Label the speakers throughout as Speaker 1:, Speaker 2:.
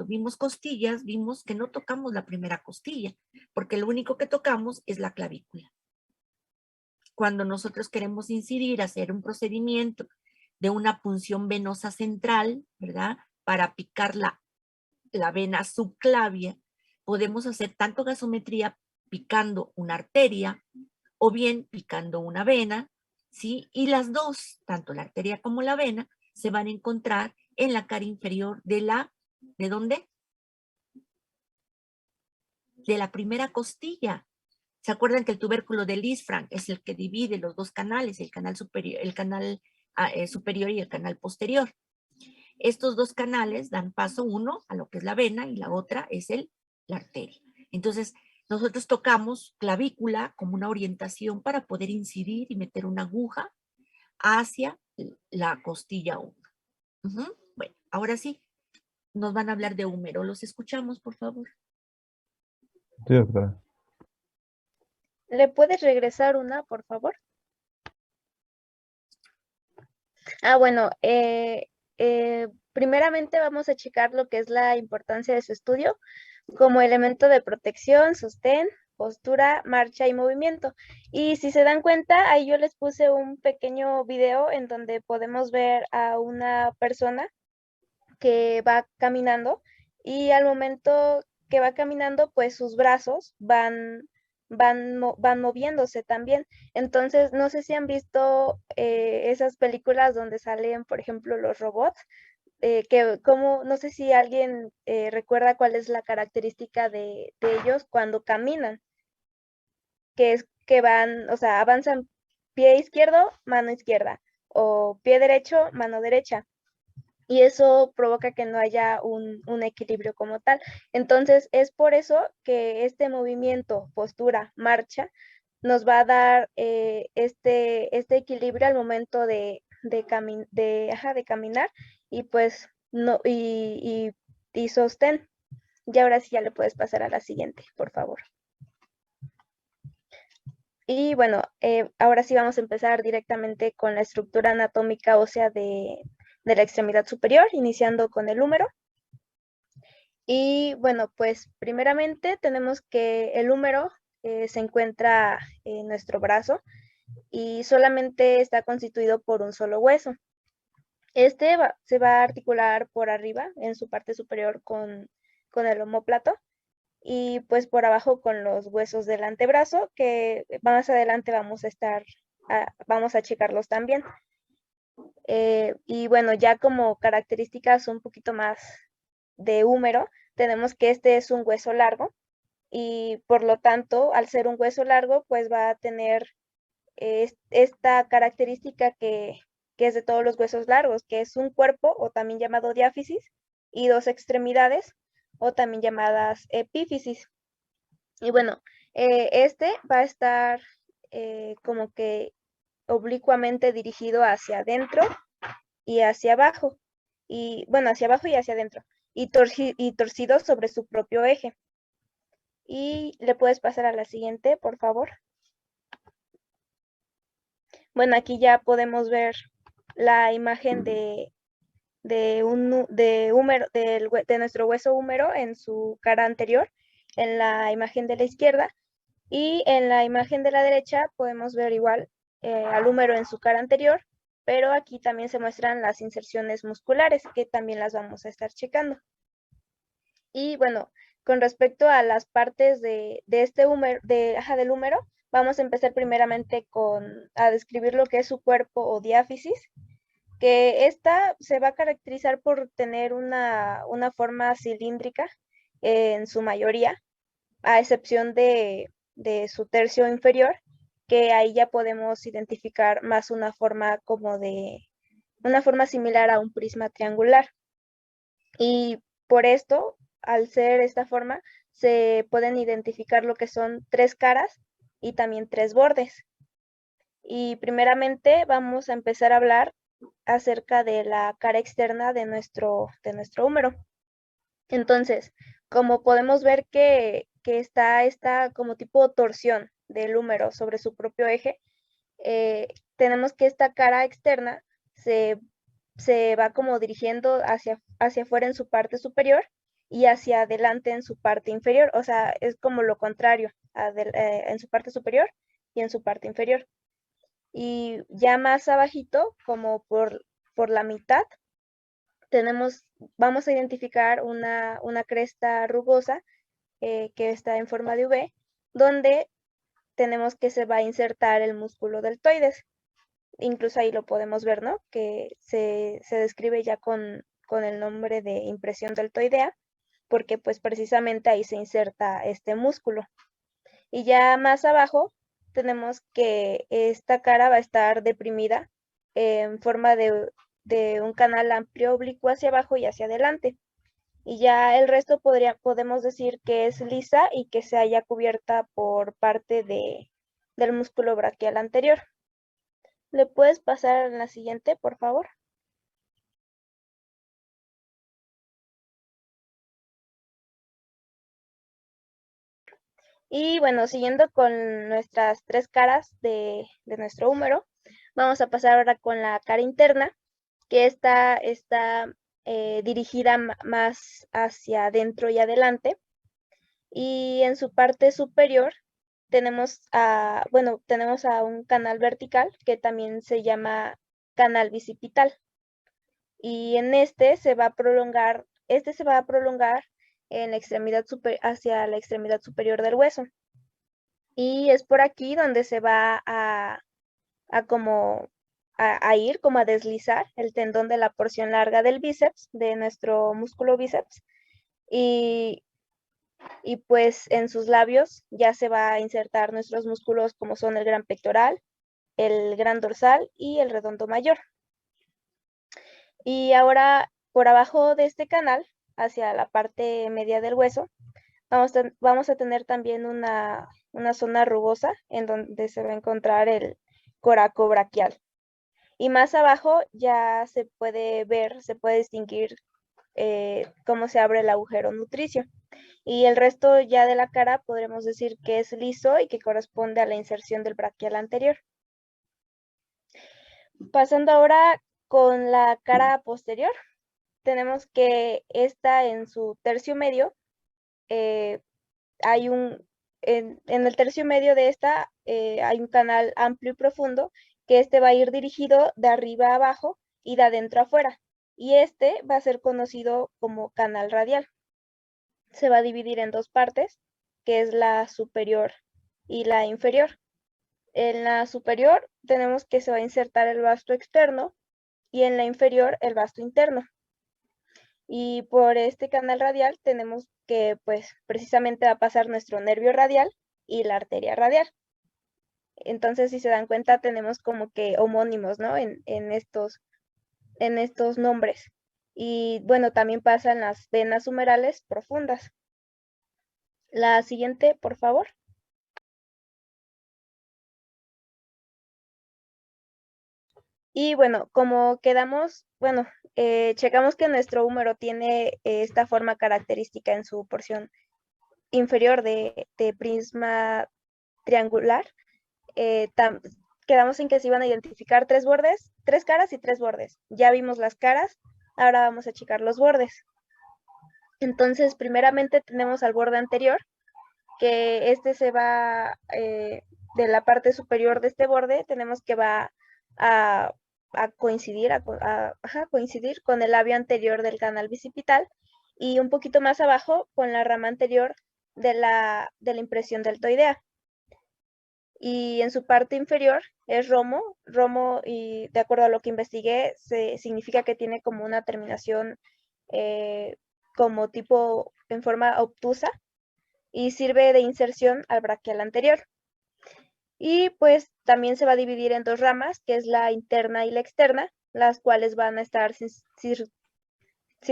Speaker 1: vimos costillas, vimos que no tocamos la primera costilla, porque lo único que tocamos es la clavícula. Cuando nosotros queremos incidir, hacer un procedimiento de una punción venosa central, ¿verdad? Para picar la vena subclavia, podemos hacer tanto gasometría picando una arteria o bien picando una vena, ¿sí? Y las dos, tanto la arteria como la vena, se van a encontrar en la cara inferior ¿de dónde? De la primera costilla. ¿Se acuerdan que el tubérculo de Lisfranc es el que divide los dos canales, el canal superior, superior y el canal posterior? Estos dos canales dan paso uno a lo que es la vena y la otra es la arteria. Entonces, nosotros tocamos clavícula como una orientación para poder incidir y meter una aguja hacia la costilla 1. Bueno, ahora sí, nos van a hablar de húmero. ¿Los escuchamos, por favor?
Speaker 2: Sí, doctora.
Speaker 3: ¿Le puedes regresar una, por favor? Bueno, primeramente vamos a checar lo que es la importancia de su estudio como elemento de protección, sostén, postura, marcha y movimiento. Y si se dan cuenta, ahí yo les puse un pequeño video en donde podemos ver a una persona que va caminando y al momento que va caminando, pues sus brazos van moviéndose también. Entonces, no sé si han visto esas películas donde salen, por ejemplo, los robots, no sé si alguien recuerda cuál es la característica de ellos cuando caminan, que es que van, o sea, avanzan pie izquierdo, mano izquierda, o pie derecho, mano derecha. Y eso provoca que no haya un equilibrio como tal. Entonces, es por eso que este movimiento, postura, marcha, nos va a dar este equilibrio al momento de caminar y pues no, y sostén. Y ahora sí ya le puedes pasar a la siguiente, por favor. Y bueno, ahora sí vamos a empezar directamente con la estructura anatómica ósea de la extremidad superior, iniciando con el húmero. Y bueno, pues primeramente tenemos que el húmero se encuentra en nuestro brazo y solamente está constituido por un solo hueso. Se va a articular por arriba, en su parte superior, con el omóplato y pues por abajo con los huesos del antebrazo, que más adelante vamos a checarlos también. Y bueno, ya como características un poquito más de húmero, tenemos que este es un hueso largo y por lo tanto, al ser un hueso largo, pues va a tener esta característica que es de todos los huesos largos, que es un cuerpo o también llamado diáfisis y dos extremidades o también llamadas epífisis. Y bueno, este va a estar como que oblicuamente dirigido hacia adentro y hacia abajo, y bueno, hacia abajo y hacia adentro, y torcido sobre su propio eje. Y le puedes pasar a la siguiente, por favor. Bueno, aquí ya podemos ver la imagen de nuestro hueso húmero en su cara anterior, en la imagen de la izquierda, y en la imagen de la derecha podemos ver igual al húmero en su cara anterior, pero aquí también se muestran las inserciones musculares, que también las vamos a estar checando. Y bueno, con respecto a las partes de este húmero, del húmero, vamos a empezar primeramente a describir lo que es su cuerpo o diáfisis, que esta se va a caracterizar por tener una forma cilíndrica en su mayoría, a excepción de su tercio inferior, que ahí ya podemos identificar más una forma una forma similar a un prisma triangular. Y por esto, al ser esta forma, se pueden identificar lo que son tres caras y también tres bordes. Y primeramente vamos a empezar a hablar acerca de la cara externa de nuestro húmero. Entonces, como podemos ver que está como tipo torsión del húmero sobre su propio eje, tenemos que esta cara externa se va como dirigiendo hacia afuera en su parte superior y hacia adelante en su parte inferior, o sea, es como lo contrario, en su parte superior y en su parte inferior. Y ya más abajito, como por la mitad, vamos a identificar una cresta rugosa que está en forma de V, donde tenemos que se va a insertar el músculo deltoides. Incluso ahí lo podemos ver, ¿no? Que se describe ya con el nombre de impresión deltoidea, porque pues precisamente ahí se inserta este músculo. Y ya más abajo tenemos que esta cara va a estar deprimida en forma de un canal amplio oblicuo hacia abajo y hacia adelante. Y ya el resto podemos decir que es lisa y que se halla cubierta por parte del músculo braquial anterior. ¿Le puedes pasar a la siguiente, por favor? Y bueno, siguiendo con nuestras tres caras de nuestro húmero, vamos a pasar ahora con la cara interna, que está dirigida más hacia adentro y adelante. Y en su parte superior tenemos tenemos a un canal vertical que también se llama canal bicipital. Y en este se va a prolongar en la extremidad hacia la extremidad superior del hueso. Y es por aquí donde se va a ir, como a deslizar el tendón de la porción larga del bíceps, de nuestro músculo bíceps. Y pues en sus labios ya se va a insertar nuestros músculos como son el gran pectoral, el gran dorsal y el redondo mayor. Y ahora por abajo de este canal, hacia la parte media del hueso, vamos a tener también una zona rugosa en donde se va a encontrar el coraco braquial. Y más abajo ya se puede distinguir cómo se abre el agujero nutricio. Y el resto ya de la cara podremos decir que es liso y que corresponde a la inserción del braquial anterior. Pasando ahora con la cara posterior, tenemos que esta en su tercio medio, en el tercio medio de esta hay un canal amplio y profundo que va a ir dirigido de arriba a abajo y de adentro a afuera. Y este va a ser conocido como canal radial. Se va a dividir en dos partes, que es la superior y la inferior. En la superior tenemos que se va a insertar el vasto externo y en la inferior el vasto interno. Y por este canal radial tenemos que pues precisamente va a pasar nuestro nervio radial y la arteria radial. Entonces, si se dan cuenta, tenemos como que homónimos, ¿no? En estos nombres. Y bueno, también pasan las venas humerales profundas. La siguiente, por favor. Y bueno, como quedamos, checamos que nuestro húmero tiene esta forma característica en su porción inferior de prisma triangular. Quedamos en que se iban a identificar tres caras y tres bordes. Ya vimos las caras, ahora vamos a checar los bordes. Entonces, primeramente tenemos al borde anterior, que se va de la parte superior de este borde, tenemos que va a coincidir, coincidir con el labio anterior del canal bicipital y un poquito más abajo con la rama anterior de la impresión deltoidea. Y en su parte inferior es romo, y de acuerdo a lo que investigué, significa que tiene como una terminación como tipo en forma obtusa y sirve de inserción al braquial anterior. Y pues también se va a dividir en dos ramas, que es la interna y la externa, las cuales van a estar, ¿sí,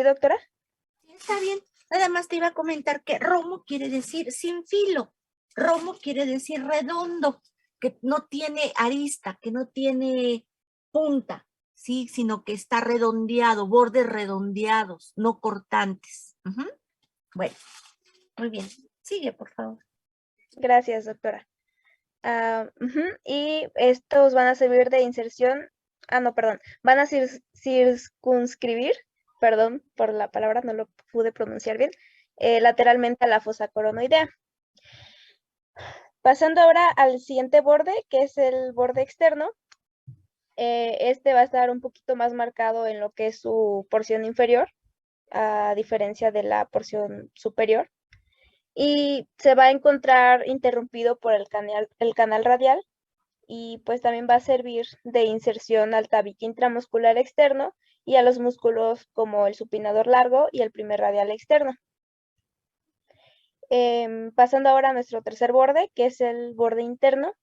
Speaker 3: doctora?
Speaker 1: Está bien. Nada más te iba a comentar que romo quiere decir sin filo. Romo quiere decir redondo, que no tiene arista, que no tiene punta, ¿sí? Sino que está redondeado, bordes redondeados, no cortantes. Bueno, muy bien. Sigue, por favor.
Speaker 3: Gracias, doctora. Y estos van a servir de inserción, van a circunscribir perdón por la palabra, no lo pude pronunciar bien, lateralmente a la fosa coronoidea. Pasando ahora al siguiente borde, que es el borde externo, este va a estar un poquito más marcado en lo que es su porción inferior, a diferencia de la porción superior, y se va a encontrar interrumpido por el canal radial, y pues también va a servir de inserción al tabique intramuscular externo y a los músculos como el supinador largo y el primer radial externo. Pasando ahora a nuestro tercer borde, que es el borde interno,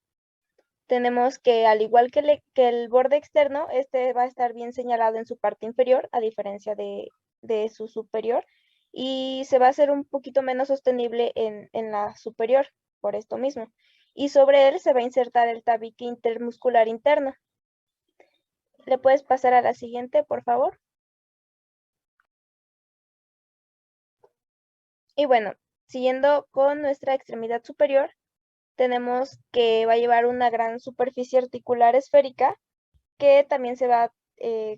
Speaker 3: tenemos que, al igual que el borde externo, este va a estar bien señalado en su parte inferior, a diferencia de su superior, y se va a hacer un poquito menos sostenible en la superior, por esto mismo. Y sobre él se va a insertar el tabique intermuscular interno. ¿Le puedes pasar a la siguiente, por favor? Y bueno, siguiendo con nuestra extremidad superior, tenemos que va a llevar una gran superficie articular esférica que también se va a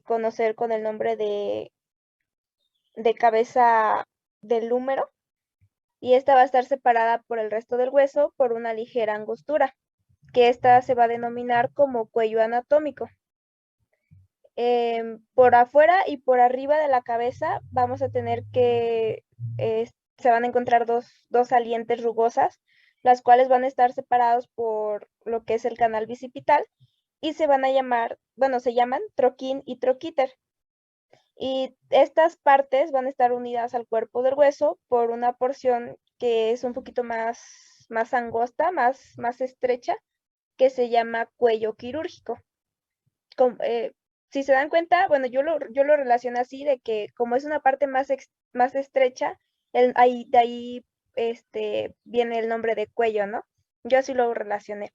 Speaker 3: conocer con el nombre de cabeza del húmero, y esta va a estar separada por el resto del hueso por una ligera angostura, que esta se va a denominar como cuello anatómico. Por afuera y por arriba de la cabeza vamos a tener que, se van a encontrar dos salientes rugosas, las cuales van a estar separados por lo que es el canal bicipital, y se van a llamar, bueno, se llaman troquín y troquíter. Y estas partes van a estar unidas al cuerpo del hueso por una porción que es un poquito más angosta, más estrecha, que se llama cuello quirúrgico. Si se dan cuenta, bueno, yo lo relaciono así, de que como es una parte más estrecha, de ahí viene el nombre de cuello, ¿no? Yo así lo relacioné.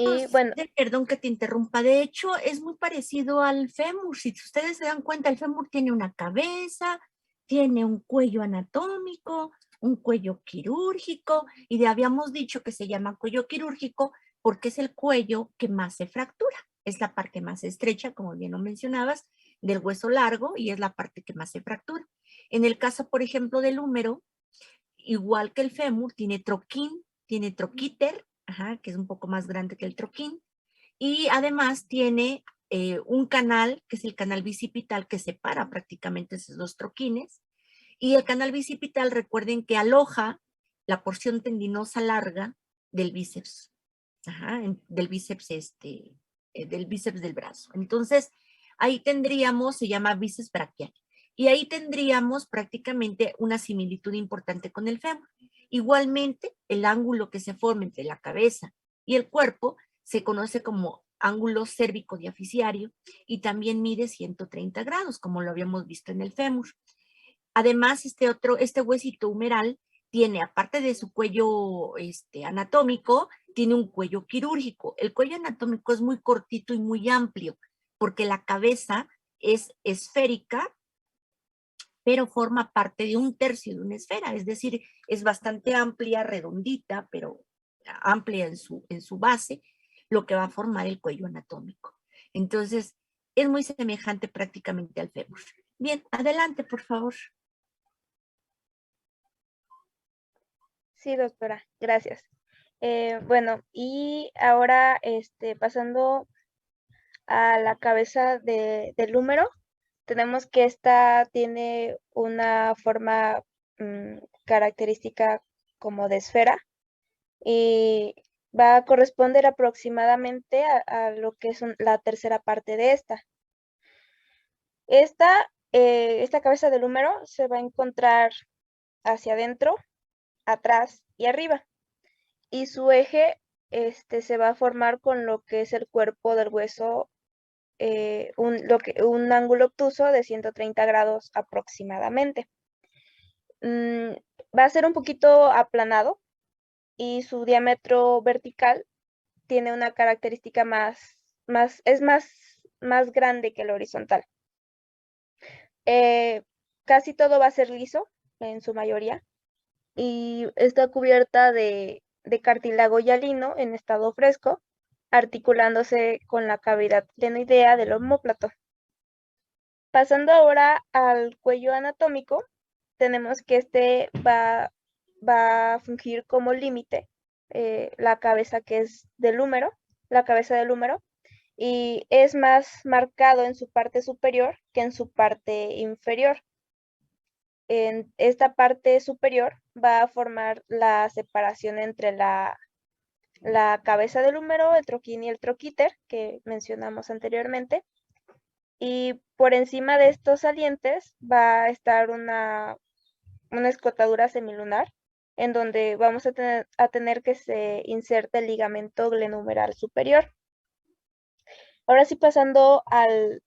Speaker 3: Y bueno,
Speaker 1: Perdón que te interrumpa, de hecho es muy parecido al fémur. Si ustedes se dan cuenta, el fémur tiene una cabeza, tiene un cuello anatómico, un cuello quirúrgico, y habíamos dicho que se llama cuello quirúrgico porque es el cuello que más se fractura. Es la parte más estrecha, como bien lo mencionabas, del hueso largo, y es la parte que más se fractura. En el caso, por ejemplo, del húmero, igual que el fémur, tiene troquín, tiene troquíter, que es un poco más grande que el troquín, y además tiene un canal, que es el canal bicipital, que separa prácticamente esos dos troquines, y el canal bicipital, recuerden que aloja la porción tendinosa larga del bíceps, del bíceps del brazo. Entonces, ahí tendríamos, se llama bíceps braquial, y ahí tendríamos prácticamente una similitud importante con el fémur. Igualmente, el ángulo que se forma entre la cabeza y el cuerpo se conoce como ángulo cérvico-diaficiario, y también mide 130 grados, como lo habíamos visto en el fémur. Además, este huesito humeral tiene, aparte de su cuello anatómico, tiene un cuello quirúrgico. El cuello anatómico es muy cortito y muy amplio, porque la cabeza es esférica, pero forma parte de un tercio de una esfera, es decir, es bastante amplia, redondita, pero amplia en su base, lo que va a formar el cuello anatómico. Entonces, es muy semejante prácticamente al fémur. Bien, adelante, por favor.
Speaker 3: sí, doctora, gracias. Bueno, y ahora pasando a la cabeza del húmero, tenemos que esta tiene una forma característica como de esfera, y va a corresponder aproximadamente a lo que es la tercera parte de esta. Esta cabeza del húmero se va a encontrar hacia adentro, atrás y arriba, y su eje se va a formar con lo que es el cuerpo del hueso, un ángulo obtuso de 130 grados aproximadamente. Va a ser un poquito aplanado, y su diámetro vertical tiene una característica más grande que el horizontal. Casi todo va a ser liso en su mayoría, y está cubierta de cartílago hialino en estado fresco, articulándose con la cavidad glenoidea del omóplato. Pasando ahora al cuello anatómico, tenemos que este va a fungir como límite, la cabeza que es del húmero, la cabeza del húmero, y es más marcado en su parte superior que en su parte inferior. En esta parte superior va a formar la separación entre la cabeza del húmero, el troquín y el troquíter, que mencionamos anteriormente. Y por encima de estos salientes va a estar una escotadura semilunar, en donde vamos a tener que se inserte el ligamento glenumeral superior. Ahora sí, pasando al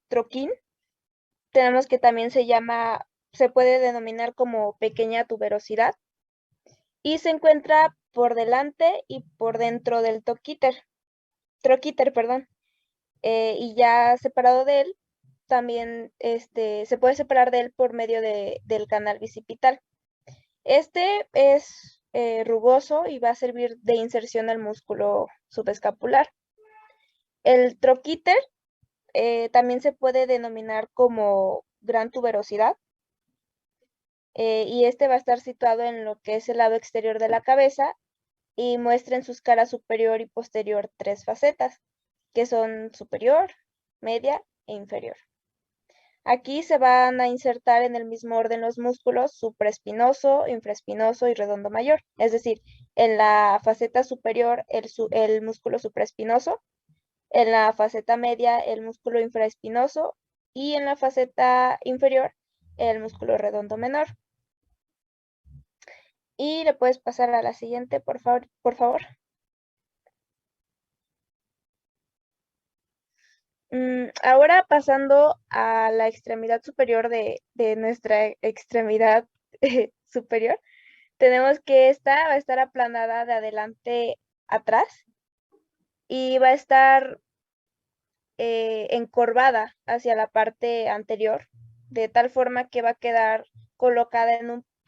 Speaker 3: troquín, tenemos que también se puede denominar como pequeña tuberosidad, y se encuentra por delante y por dentro del troquíter, perdón. Y ya separado de él, también se puede separar de él por medio del canal bicipital. Este es rugoso y va a servir de inserción al músculo subescapular. El troquíter también se puede denominar como gran tuberosidad, y este va a estar situado en lo que es el lado exterior de la cabeza y muestra en sus caras superior y posterior 3 facetas, que son superior, media e inferior. Aquí se van a insertar en el mismo orden los músculos supraespinoso, infraespinoso y redondo mayor. Es decir, en la faceta superior el músculo supraespinoso, en la faceta media el músculo infraespinoso y en la faceta inferior el músculo redondo menor. Y le puedes pasar a la siguiente, por favor. Ahora pasando a la extremidad superior de nuestra extremidad superior, tenemos que esta va a estar aplanada de adelante atrás y va a estar encorvada hacia la parte anterior, de tal forma que va a quedar colocada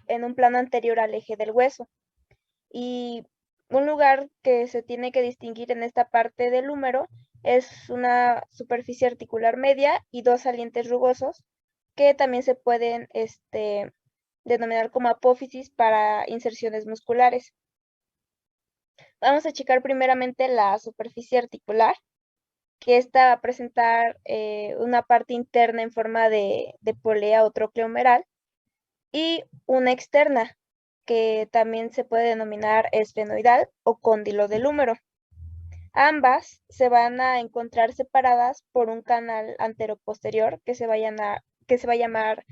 Speaker 3: en un plano anterior al eje del hueso. Y un lugar que se tiene que distinguir en esta parte del húmero es una superficie articular media y 2 salientes rugosos que también se pueden denominar como apófisis para inserciones musculares. Vamos a checar primeramente la superficie articular, que esta va a presentar una parte interna en forma de polea o trócleo humeral y una externa, que también se puede denominar esfenoidal o cóndilo del húmero. Ambas se van a encontrar separadas por un canal anteroposterior que se va a llamar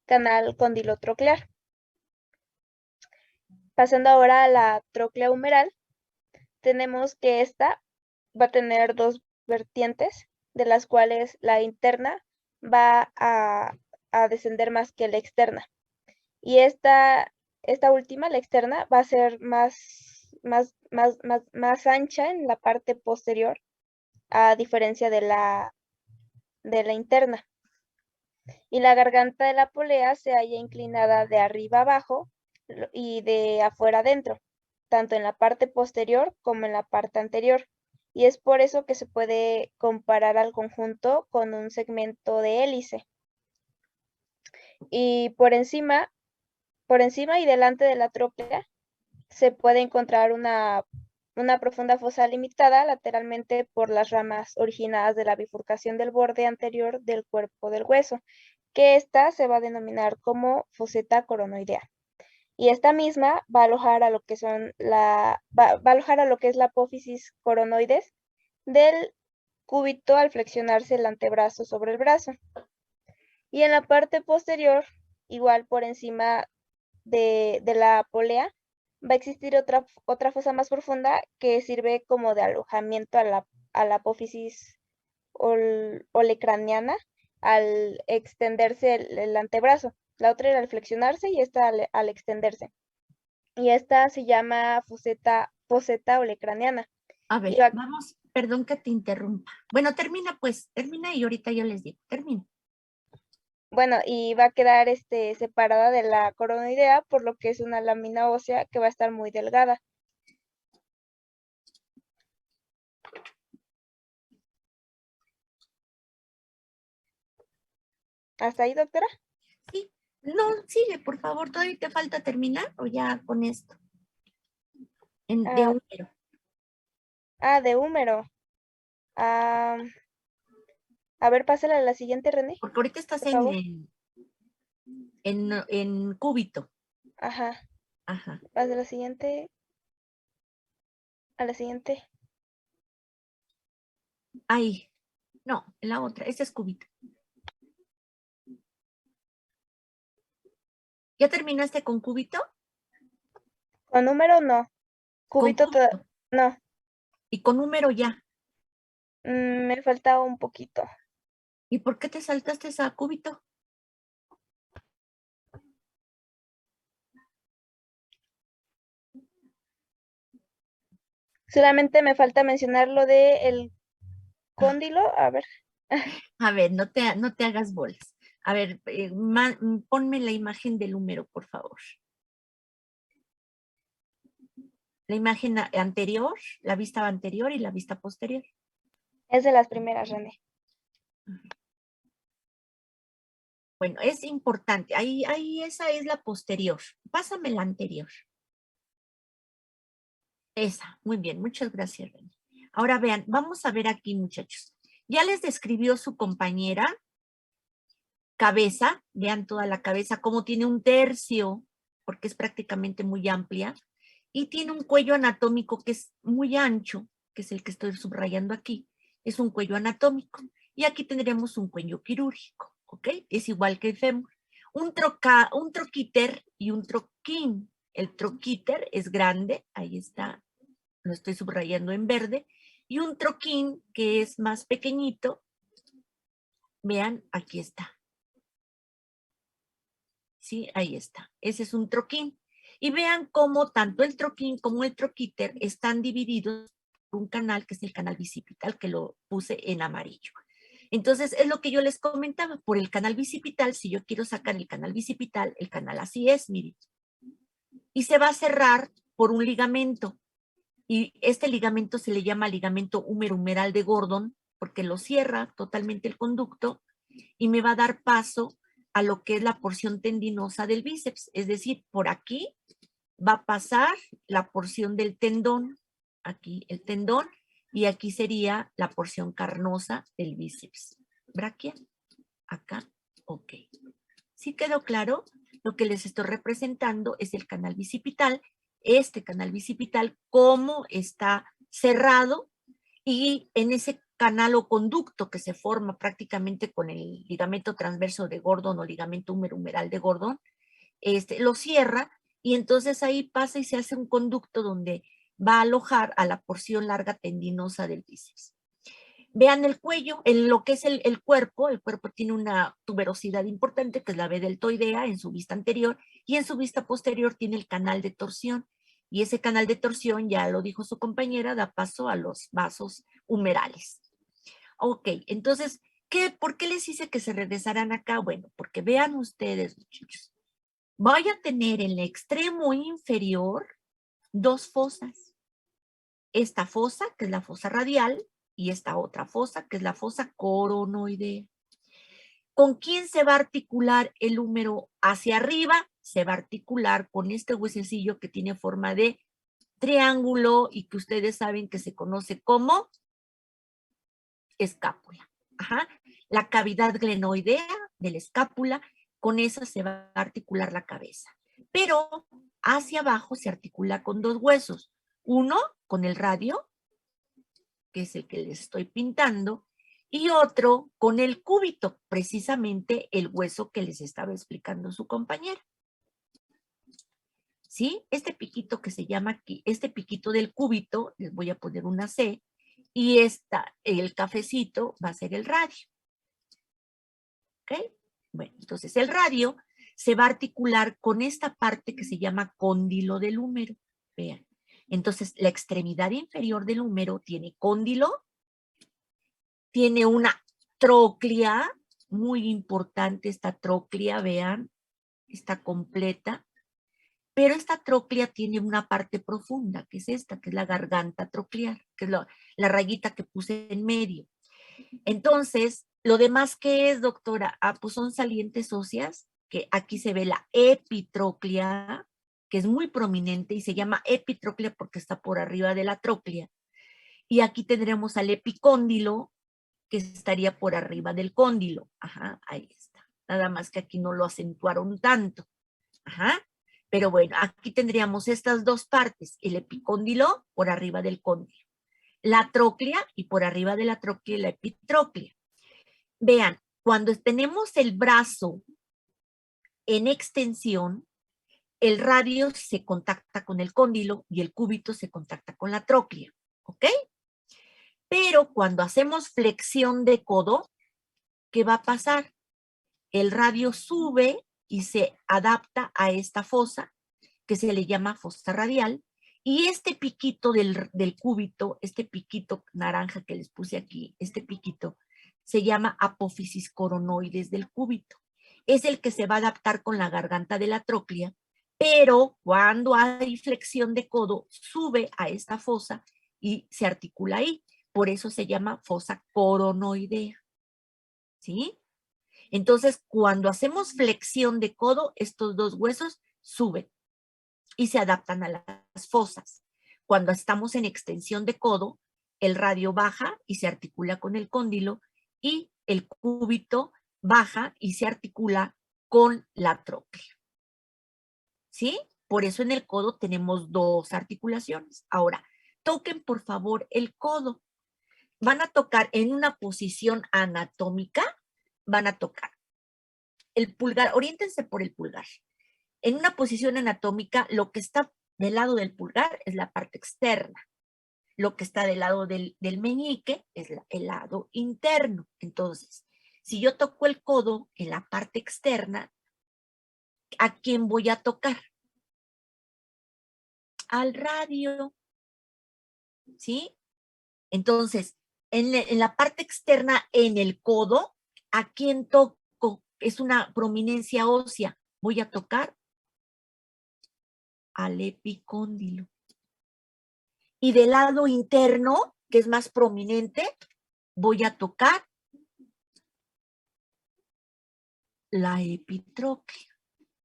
Speaker 3: canal condilotroclear. Pasando ahora a la tróclea humeral, tenemos que esta va a tener 2 vertientes, de las cuales la interna va a descender más que la externa. Y esta última, la externa, va a ser más ancha en la parte posterior, a diferencia de la interna. Y la garganta de la polea se halla inclinada de arriba abajo y de afuera adentro, tanto en la parte posterior como en la parte anterior. Y es por eso que se puede comparar al conjunto con un segmento de hélice. Y por encima y delante de la tróclea se puede encontrar una profunda fosa limitada lateralmente por las ramas originadas de la bifurcación del borde anterior del cuerpo del hueso, que esta se va a denominar como foseta coronoidea. Y esta misma va a alojar a lo que es la apófisis coronoides del cúbito al flexionarse el antebrazo sobre el brazo. Y en la parte posterior, igual por encima de la polea, va a existir otra fosa más profunda que sirve como de alojamiento a la apófisis olecraniana al extenderse el antebrazo. La otra era al flexionarse y esta al extenderse. Y esta se llama foseta olecraniana.
Speaker 1: A ver, vamos, perdón que te interrumpa. Bueno, termina y ahorita yo les digo, termina.
Speaker 3: Bueno, y va a quedar separada de la coronoidea, por lo que es una lámina ósea que va a estar muy delgada. ¿Hasta ahí, doctora?
Speaker 1: Sí. No, sigue, por favor. ¿Todavía te falta terminar o ya con esto? De
Speaker 3: Ah,
Speaker 1: húmero.
Speaker 3: de húmero. Ah, a ver, pásala a la siguiente, René,
Speaker 1: Porque ahorita estás
Speaker 3: por favor.
Speaker 1: en cúbito.
Speaker 3: Ajá,
Speaker 1: Ajá.
Speaker 3: pasa a la siguiente. A la siguiente.
Speaker 1: Ahí. No, en la otra. Esta es cúbito. ¿Ya terminaste con cúbito?
Speaker 3: Con número no.
Speaker 1: Con
Speaker 3: Cúbito
Speaker 1: cúbito.
Speaker 3: no.
Speaker 1: Y con número ya.
Speaker 3: Me faltaba un poquito.
Speaker 1: ¿Y por qué te saltaste esa cúbito?
Speaker 3: Solamente me falta mencionar lo de el cóndilo. A ver.
Speaker 1: A ver, no te hagas bolas. A ver, ponme la imagen del número, por favor. La imagen anterior, la vista anterior y la vista posterior.
Speaker 3: Es de las primeras, René.
Speaker 1: Bueno, es importante. Ahí esa es la posterior. Pásame la anterior. Esa, muy bien, muchas gracias, René. Ahora vean, vamos a ver aquí, muchachos. Ya les describió su compañera cabeza, vean toda la cabeza, cómo tiene un tercio, porque es prácticamente muy amplia, y tiene un cuello anatómico que es muy ancho, que es el que estoy subrayando aquí. Es un cuello anatómico. Y aquí tendremos un cuello quirúrgico, ¿ok? Es igual que el fémur. Un troquíter y un troquín. El troquíter es grande, ahí está, lo estoy subrayando en verde, y un troquín que es más pequeñito, vean, aquí está. ¿Sí? Ahí está. Ese es un troquín. Y vean cómo tanto el troquín como el troquíter están divididos por un canal que es el canal bicipital, que lo puse en amarillo. Entonces, es lo que yo les comentaba. Por el canal bicipital, si yo quiero sacar el canal bicipital, el canal así es, miren. Y se va a cerrar por un ligamento. Y este ligamento se le llama ligamento húmero-humeral de Gordon, porque lo cierra totalmente el conducto y me va a dar paso a lo que es la porción tendinosa del bíceps. Es decir, por aquí va a pasar la porción del tendón, aquí el tendón, y aquí sería la porción carnosa del bíceps. Braquia, acá, ok. ¿Sí quedó claro? Lo que les estoy representando es el canal bicipital. Este canal bicipital, cómo está cerrado y en ese canal o conducto que se forma prácticamente con el ligamento transverso de Gordon o ligamento húmero-humeral de Gordon, lo cierra y entonces ahí pasa y se hace un conducto donde va a alojar a la porción larga tendinosa del bíceps. Vean el cuello, en lo que es el cuerpo tiene una tuberosidad importante que es la B deltoidea en su vista anterior y en su vista posterior tiene el canal de torsión. Y ese canal de torsión, ya lo dijo su compañera, da paso a los vasos humerales. Ok, entonces, ¿por qué les hice que se regresaran acá? Bueno, porque vean ustedes, muchachos, voy a tener en el extremo inferior dos fosas. Esta fosa, que es la fosa radial, y esta otra fosa, que es la fosa coronoidea. ¿Con quién se va a articular el húmero hacia arriba? Se va a articular con este huesecillo que tiene forma de triángulo y que ustedes saben que se conoce como escápula. Ajá. La cavidad glenoidea de la escápula, con esa se va a articular la cabeza. Pero hacia abajo se articula con dos huesos. Uno con el radio, que es el que les estoy pintando, y otro con el cúbito, precisamente el hueso que les estaba explicando su compañera. ¿Sí? Este piquito que se llama aquí, este piquito del cúbito, les voy a poner una C, y el cafecito va a ser el radio. ¿Ok? Bueno, entonces el radio se va a articular con esta parte que se llama cóndilo del húmero. Vean. Entonces, la extremidad inferior del húmero tiene cóndilo, tiene una tróclea, muy importante esta tróclea, vean, está completa, pero esta tróclea tiene una parte profunda, que es esta, que es la garganta troclear, que es la rayita que puse en medio. Entonces, Lo demás, ¿qué es, doctora? Ah, pues son salientes óseas, que aquí se ve la epitróclea, que es muy prominente y se llama epitróclea porque está por arriba de la tróclea. Y aquí tendremos al epicóndilo, que estaría por arriba del cóndilo. Ajá, ahí está. Nada más que aquí no lo acentuaron tanto. Ajá. Pero bueno, aquí tendríamos estas dos partes, el epicóndilo por arriba del cóndilo, la tróclea y por arriba de la tróclea la epitróclea. Vean, cuando tenemos el brazo en extensión, el radio se contacta con el cóndilo y el cúbito se contacta con la tróclea, ¿ok? Pero cuando hacemos flexión de codo, ¿qué va a pasar? El radio sube y se adapta a esta fosa, que se le llama fosa radial, y este piquito del cúbito, este piquito naranja que les puse aquí, este piquito, se llama apófisis coronoides del cúbito. Es el que se va a adaptar con la garganta de la tróclea, pero cuando hay flexión de codo, sube a esta fosa y se articula ahí. Por eso se llama fosa coronoidea. ¿Sí? Entonces, cuando hacemos flexión de codo, estos dos huesos suben y se adaptan a las fosas. Cuando estamos en extensión de codo, el radio baja y se articula con el cóndilo y el cúbito baja y se articula con la tróclea. ¿Sí? Por eso en el codo tenemos dos articulaciones. Ahora, toquen por favor el codo. Van a tocar en una posición anatómica, van a tocar el pulgar, oriéntense por el pulgar. En una posición anatómica, lo que está del lado del pulgar es la parte externa. Lo que está del lado del meñique es el lado interno. Entonces, si yo toco el codo en la parte externa, ¿a quién voy a tocar? Al radio. ¿Sí? Entonces, en la parte externa, en el codo, ¿a quién toco? Es una prominencia ósea. Voy a tocar al epicóndilo. Y del lado interno, que es más prominente, voy a tocar la epitróclea,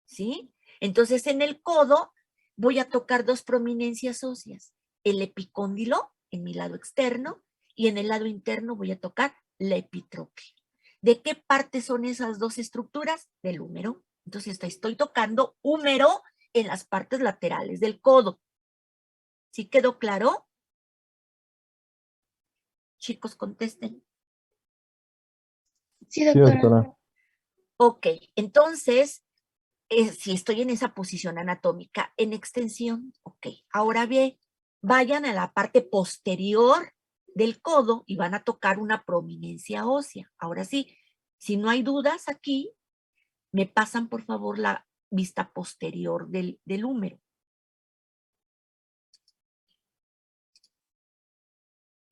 Speaker 1: ¿sí? Entonces, en el codo voy a tocar dos prominencias óseas, el epicóndilo en mi lado externo y en el lado interno voy a tocar la epitróclea. ¿De qué parte son esas dos estructuras? Del húmero. Entonces, estoy tocando húmero en las partes laterales del codo. ¿Sí quedó claro? Chicos, contesten.
Speaker 3: Sí,
Speaker 2: Sí,
Speaker 3: doctora.
Speaker 2: doctora.
Speaker 1: Ok, entonces, si estoy en esa posición anatómica, en extensión, ok. Ahora bien, vayan a la parte posterior del codo y van a tocar una prominencia ósea. Ahora sí, si no hay dudas aquí, me pasan por favor la vista posterior del húmero.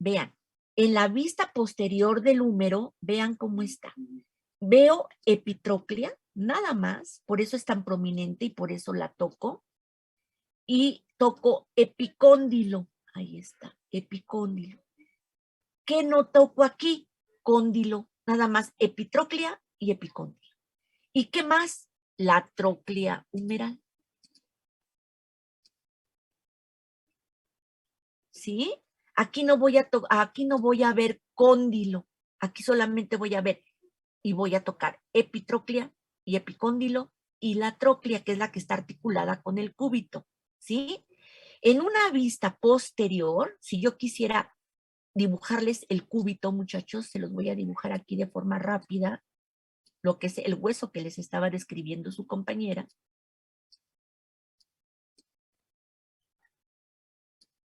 Speaker 1: Vean, en la vista posterior del húmero, vean cómo está. Veo epitróclea, nada más, por eso es tan prominente y por eso la toco. Y toco epicóndilo, ahí está, epicóndilo. ¿Qué no toco aquí? Cóndilo, nada más epitróclea y epicóndilo. ¿Y qué más? La tróclea humeral. ¿Sí? Aquí no voy a ver cóndilo, aquí solamente voy a ver y voy a tocar epitróclea y epicóndilo y la tróclea, que es la que está articulada con el cúbito, ¿sí? En una vista posterior, si yo quisiera dibujarles el cúbito, muchachos, se los voy a dibujar aquí de forma rápida, lo que es el hueso que les estaba describiendo su compañera.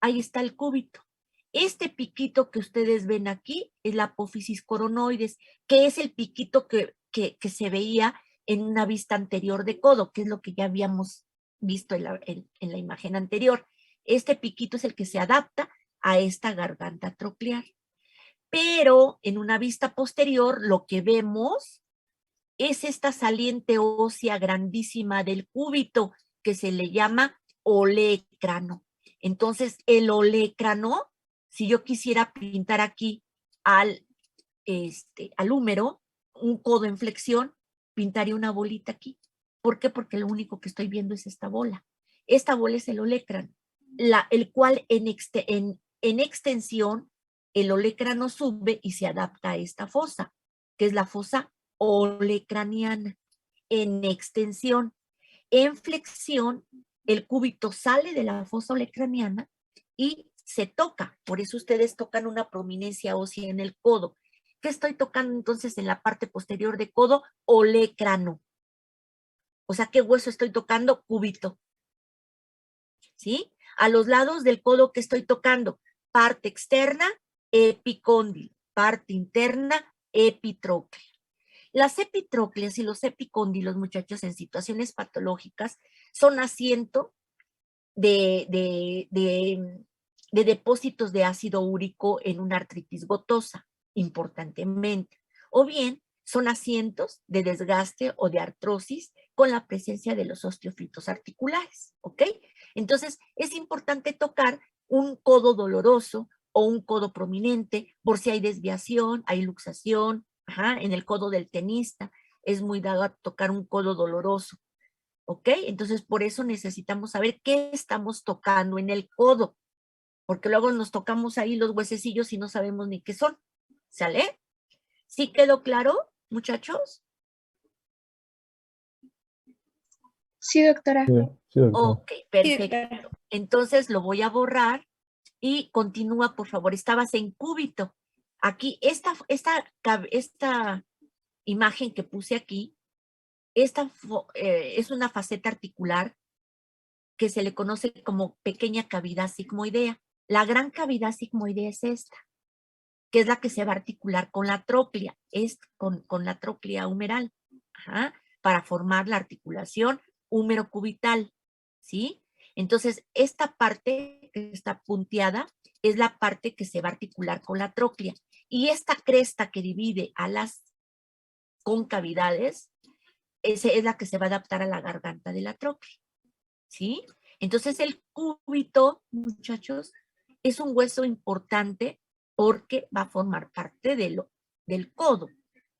Speaker 1: Ahí está el cúbito. Este piquito que ustedes ven aquí es la apófisis coronoides, que es el piquito que se veía en una vista anterior de codo, que es lo que ya habíamos visto en la imagen anterior. Este piquito es el que se adapta a esta garganta troclear. Pero en una vista posterior lo que vemos es esta saliente ósea grandísima del cúbito que se le llama olecrano. Entonces, el olecrano, si yo quisiera pintar aquí al al húmero, un codo en flexión, pintaría una bolita aquí. ¿Por qué? Porque lo único que estoy viendo es esta bola. Esta bola es el olecrano, el cual en extensión, el olecrano sube y se adapta a esta fosa, que es la fosa olecraniana. En extensión, en flexión, el cúbito sale de la fosa olecraniana y se toca. Por eso ustedes tocan una prominencia ósea en el codo. ¿Qué estoy tocando entonces en la parte posterior de codo? Olecrano. O sea, ¿qué hueso estoy tocando? Cúbito. ¿Sí? A los lados del codo, ¿qué estoy tocando? Parte externa, epicóndilo. Parte interna, epitróclea. Las epitrócleas y los epicóndilos, muchachos, en situaciones patológicas, son asiento de depósitos de ácido úrico en una artritis gotosa, importantemente. O bien, son asientos de desgaste o de artrosis con la presencia de los osteofitos articulares, ¿ok? Entonces, es importante tocar un codo doloroso o un codo prominente por si hay desviación, hay luxación, en el codo del tenista es muy dado a tocar un codo doloroso, ¿ok? Entonces, por eso necesitamos saber qué estamos tocando en el codo, porque luego nos tocamos ahí los huesecillos y no sabemos ni qué son, ¿sale? ¿Sí quedó claro, muchachos?
Speaker 3: Sí, doctora.
Speaker 2: Sí, sí, doctora.
Speaker 1: Ok, perfecto. Entonces lo voy a borrar y continúa, por favor. Estabas en cúbito. Aquí, esta imagen que puse aquí, es una faceta articular que se le conoce como pequeña cavidad sigmoidea. La gran cavidad sigmoidea es esta, que es la que se va a articular con la tróclea, con la tróclea humeral, para formar la articulación húmero-cubital, ¿sí? Entonces, esta parte que está punteada es la parte que se va a articular con la tróclea. Y esta cresta que divide a las concavidades, esa es la que se va a adaptar a la garganta de la tróclea, ¿sí? Entonces, el cúbito, muchachos, es un hueso importante porque va a formar parte del codo.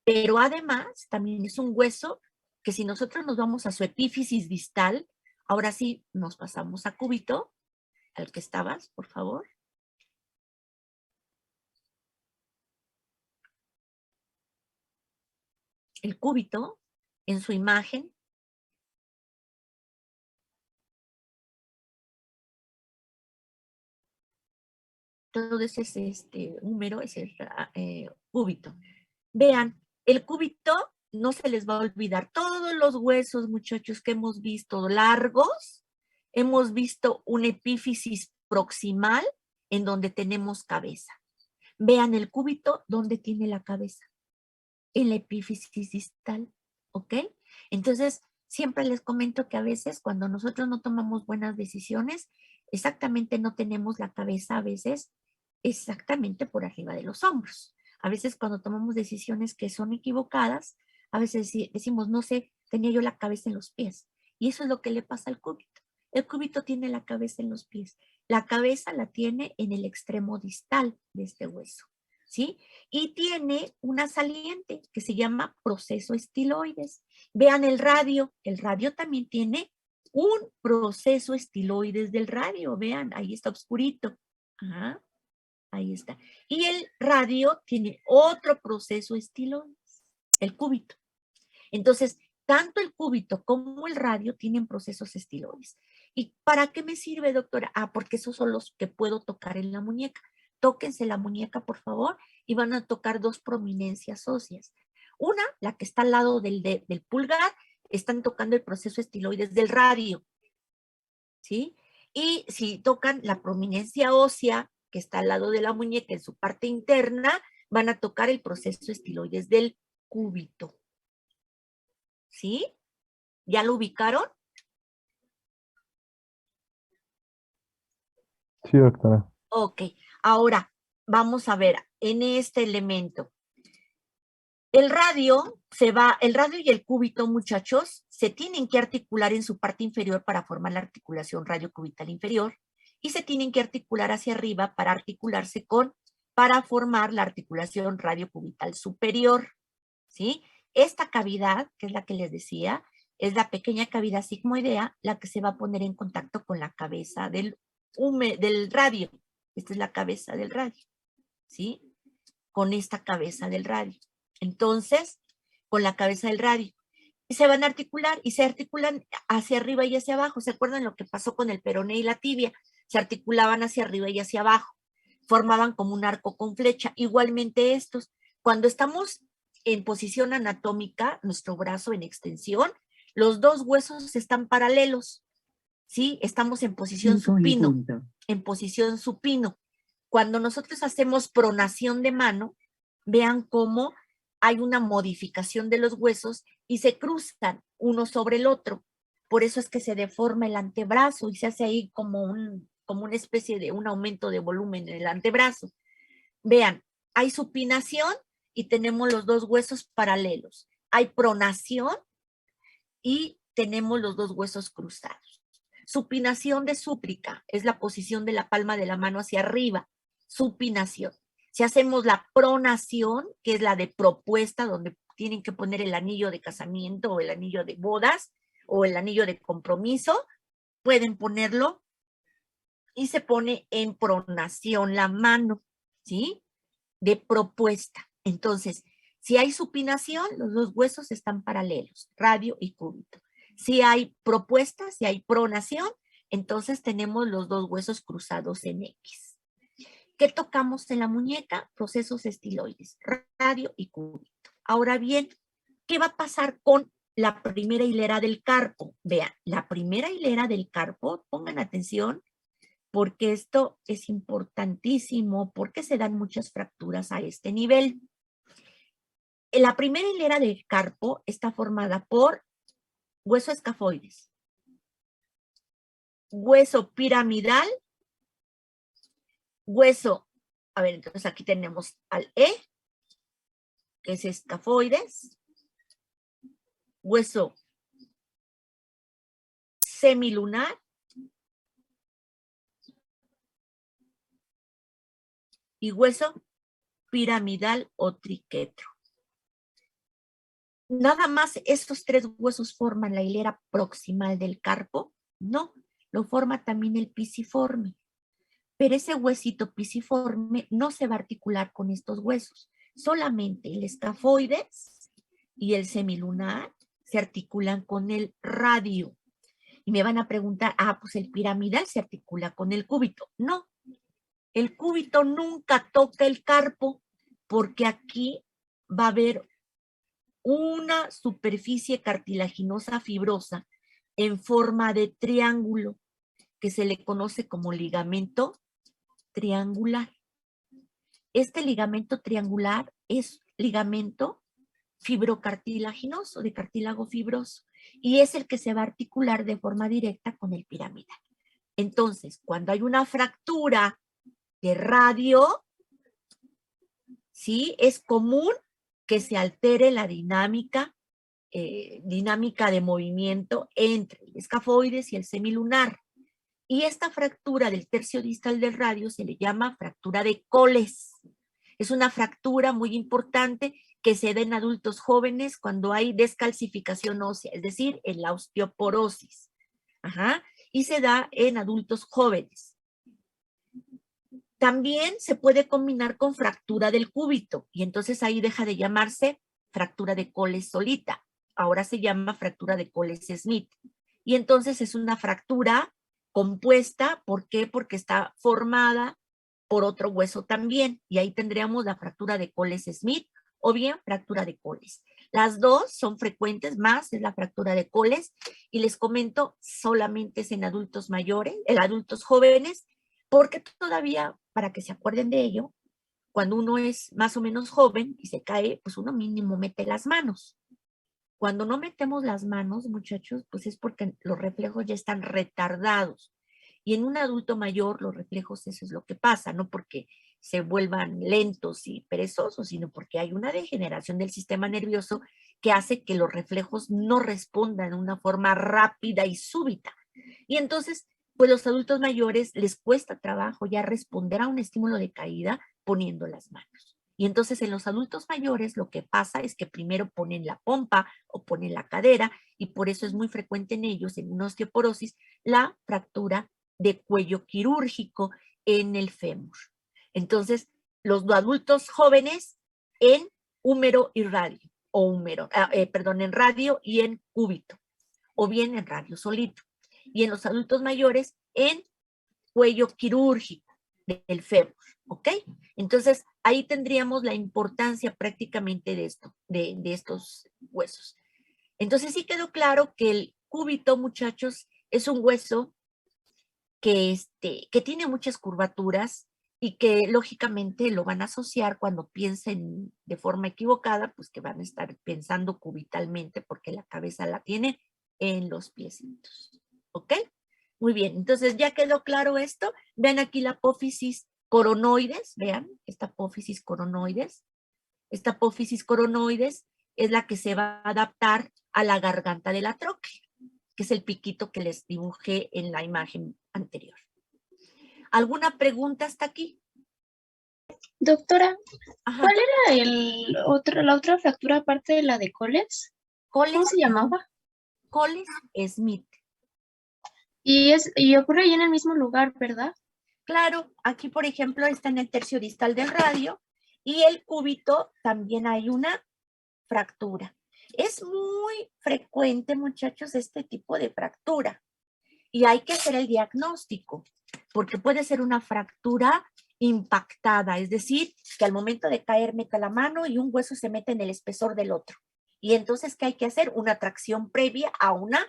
Speaker 1: Pero además, también es un hueso que si nosotros nos vamos a su epífisis distal, ahora sí nos pasamos a cúbito, al que estabas, por favor. El cúbito, en su imagen, todo ese es húmero, es el cúbito. Vean, el cúbito no se les va a olvidar. Todos los huesos, muchachos, que hemos visto largos, hemos visto un epífisis proximal en donde tenemos cabeza. Vean el cúbito, ¿dónde tiene la cabeza? En la epífisis distal, ¿ok? Entonces, siempre les comento que a veces cuando nosotros no tomamos buenas decisiones, exactamente no tenemos la cabeza a veces exactamente por arriba de los hombros. A veces cuando tomamos decisiones que son equivocadas, a veces decimos, no sé, tenía yo la cabeza en los pies. Y eso es lo que le pasa al cúbito. El cúbito tiene la cabeza en los pies. La cabeza la tiene en el extremo distal de este hueso, ¿sí? Y tiene una saliente que se llama proceso estiloides. Vean el radio también tiene un proceso estiloides del radio, vean, ahí está oscurito. Ajá. Ahí está. Y el radio tiene otro proceso estiloides, el cúbito. Entonces, tanto el cúbito como el radio tienen procesos estiloides. ¿Y para qué me sirve, doctora? Porque esos son los que puedo tocar en la muñeca. Tóquense la muñeca, por favor, y van a tocar dos prominencias óseas. Una, la que está al lado del pulgar, están tocando el proceso estiloides del radio, ¿sí? Y si tocan la prominencia ósea que está al lado de la muñeca en su parte interna, van a tocar el proceso estiloides del cúbito. ¿Sí? ¿Ya lo ubicaron?
Speaker 2: Sí, doctora.
Speaker 1: Ok, ahora vamos a ver en este elemento. El radio y el cúbito, muchachos, se tienen que articular en su parte inferior para formar la articulación radiocubital inferior y se tienen que articular hacia arriba para articularse con para formar la articulación radiocubital superior, ¿sí? Esta cavidad, que es la que les decía, es la pequeña cavidad sigmoidea, la que se va a poner en contacto con la cabeza del radio. Esta es la cabeza del radio, ¿sí? Con esta cabeza del radio. Entonces, con la cabeza del radio. Y se van a articular y se articulan hacia arriba y hacia abajo. ¿Se acuerdan lo que pasó con el peroné y la tibia? Se articulaban hacia arriba y hacia abajo. Formaban como un arco con flecha. Igualmente estos. Cuando estamos en posición anatómica, nuestro brazo en extensión, los dos huesos están paralelos, ¿sí? Estamos en posición supino. En posición supino. Cuando nosotros hacemos pronación de mano, vean cómo hay una modificación de los huesos y se cruzan uno sobre el otro. Por eso es que se deforma el antebrazo y se hace ahí como una especie de un aumento de volumen en el antebrazo. Vean, hay supinación y tenemos los dos huesos paralelos. Hay pronación y tenemos los dos huesos cruzados. Supinación de súplica es la posición de la palma de la mano hacia arriba. Supinación. Si hacemos la pronación, que es la de propuesta, donde tienen que poner el anillo de casamiento o el anillo de bodas o el anillo de compromiso, pueden ponerlo y se pone en pronación la mano, ¿sí? De propuesta. Entonces, si hay supinación, los dos huesos están paralelos, radio y cúbito. Si hay propuesta, si hay pronación, entonces tenemos los dos huesos cruzados en X. ¿Qué tocamos en la muñeca? Procesos estiloides, radio y cúbito. Ahora bien, ¿qué va a pasar con la primera hilera del carpo? Vean, la primera hilera del carpo, pongan atención, porque esto es importantísimo, porque se dan muchas fracturas a este nivel. La primera hilera del carpo está formada por hueso escafoides, hueso piramidal, hueso, a ver, entonces aquí tenemos al E, que es escafoides, hueso semilunar, y hueso piramidal o triquetro. ¿Nada más estos tres huesos forman la hilera proximal del carpo? No, lo forma también el pisiforme. Pero ese huesito pisiforme no se va a articular con estos huesos. Solamente el escafoides y el semilunar se articulan con el radio. Y me van a preguntar, pues el piramidal se articula con el cúbito. No, el cúbito nunca toca el carpo porque aquí va a haber una superficie cartilaginosa fibrosa en forma de triángulo que se le conoce como ligamento triangular. Este ligamento triangular es ligamento fibrocartilaginoso, de cartílago fibroso, y es el que se va a articular de forma directa con el piramidal. Entonces, cuando hay una fractura de radio, ¿sí? Es común que se altere la dinámica de movimiento entre el escafoides y el semilunar. Y esta fractura del tercio distal del radio se le llama fractura de Coles. Es una fractura muy importante que se da en adultos jóvenes cuando hay descalcificación ósea, es decir, en la osteoporosis. Y se da en adultos jóvenes. También se puede combinar con fractura del cúbito y entonces ahí deja de llamarse fractura de Coles solita. Ahora se llama fractura de Coles-Smith. Y entonces es una fractura compuesta. ¿Por qué? Porque está formada por otro hueso también. Y ahí tendríamos la fractura de Coles-Smith o bien fractura de Coles. Las dos son frecuentes, más es la fractura de Coles. Y les comento, solamente es en adultos mayores, en adultos jóvenes, porque todavía, para que se acuerden de ello, cuando uno es más o menos joven y se cae, pues uno mínimo mete las manos. Cuando no metemos las manos, muchachos, pues es porque los reflejos ya están retardados. Y en un adulto mayor, los reflejos, eso es lo que pasa, no porque se vuelvan lentos y perezosos, sino porque hay una degeneración del sistema nervioso que hace que los reflejos no respondan de una forma rápida y súbita. Y entonces, pues los adultos mayores les cuesta trabajo ya responder a un estímulo de caída poniendo las manos. Y entonces en los adultos mayores lo que pasa es que primero ponen la pompa o ponen la cadera y por eso es muy frecuente en ellos, en una osteoporosis, la fractura de cuello quirúrgico en el fémur. Entonces, los adultos jóvenes en húmero y radio, o húmero, en radio y en cúbito, o bien en radio solito. Y en los adultos mayores en cuello quirúrgico del fémur, ¿ok? Entonces, ahí tendríamos la importancia prácticamente de esto, de estos huesos. Entonces, sí quedó claro que el cúbito, muchachos, es un hueso que tiene muchas curvaturas y que lógicamente lo van a asociar cuando piensen de forma equivocada, pues que van a estar pensando cubitalmente porque la cabeza la tiene en los piecitos, ¿ok? Muy bien, entonces ya quedó claro esto. Vean aquí la apófisis coronoides, vean, esta apófisis coronoides. Esta apófisis coronoides es la que se va a adaptar a la garganta de la tróquea, que es el piquito que les dibujé en la imagen anterior. ¿Alguna pregunta hasta aquí?
Speaker 4: Doctora,
Speaker 1: Ajá.
Speaker 4: ¿cuál era la otra fractura aparte de la de Coles? ¿Cómo se llamaba?
Speaker 1: Coles-Smith.
Speaker 4: Y ocurre ahí en el mismo lugar, ¿verdad?
Speaker 1: Claro, aquí por ejemplo está en el tercio distal del radio y el cúbito también hay una fractura. Es muy frecuente, muchachos, este tipo de fractura y hay que hacer el diagnóstico porque puede ser una fractura impactada, es decir, que al momento de caer meta la mano y un hueso se mete en el espesor del otro. Y entonces, ¿qué hay que hacer? Una tracción previa a una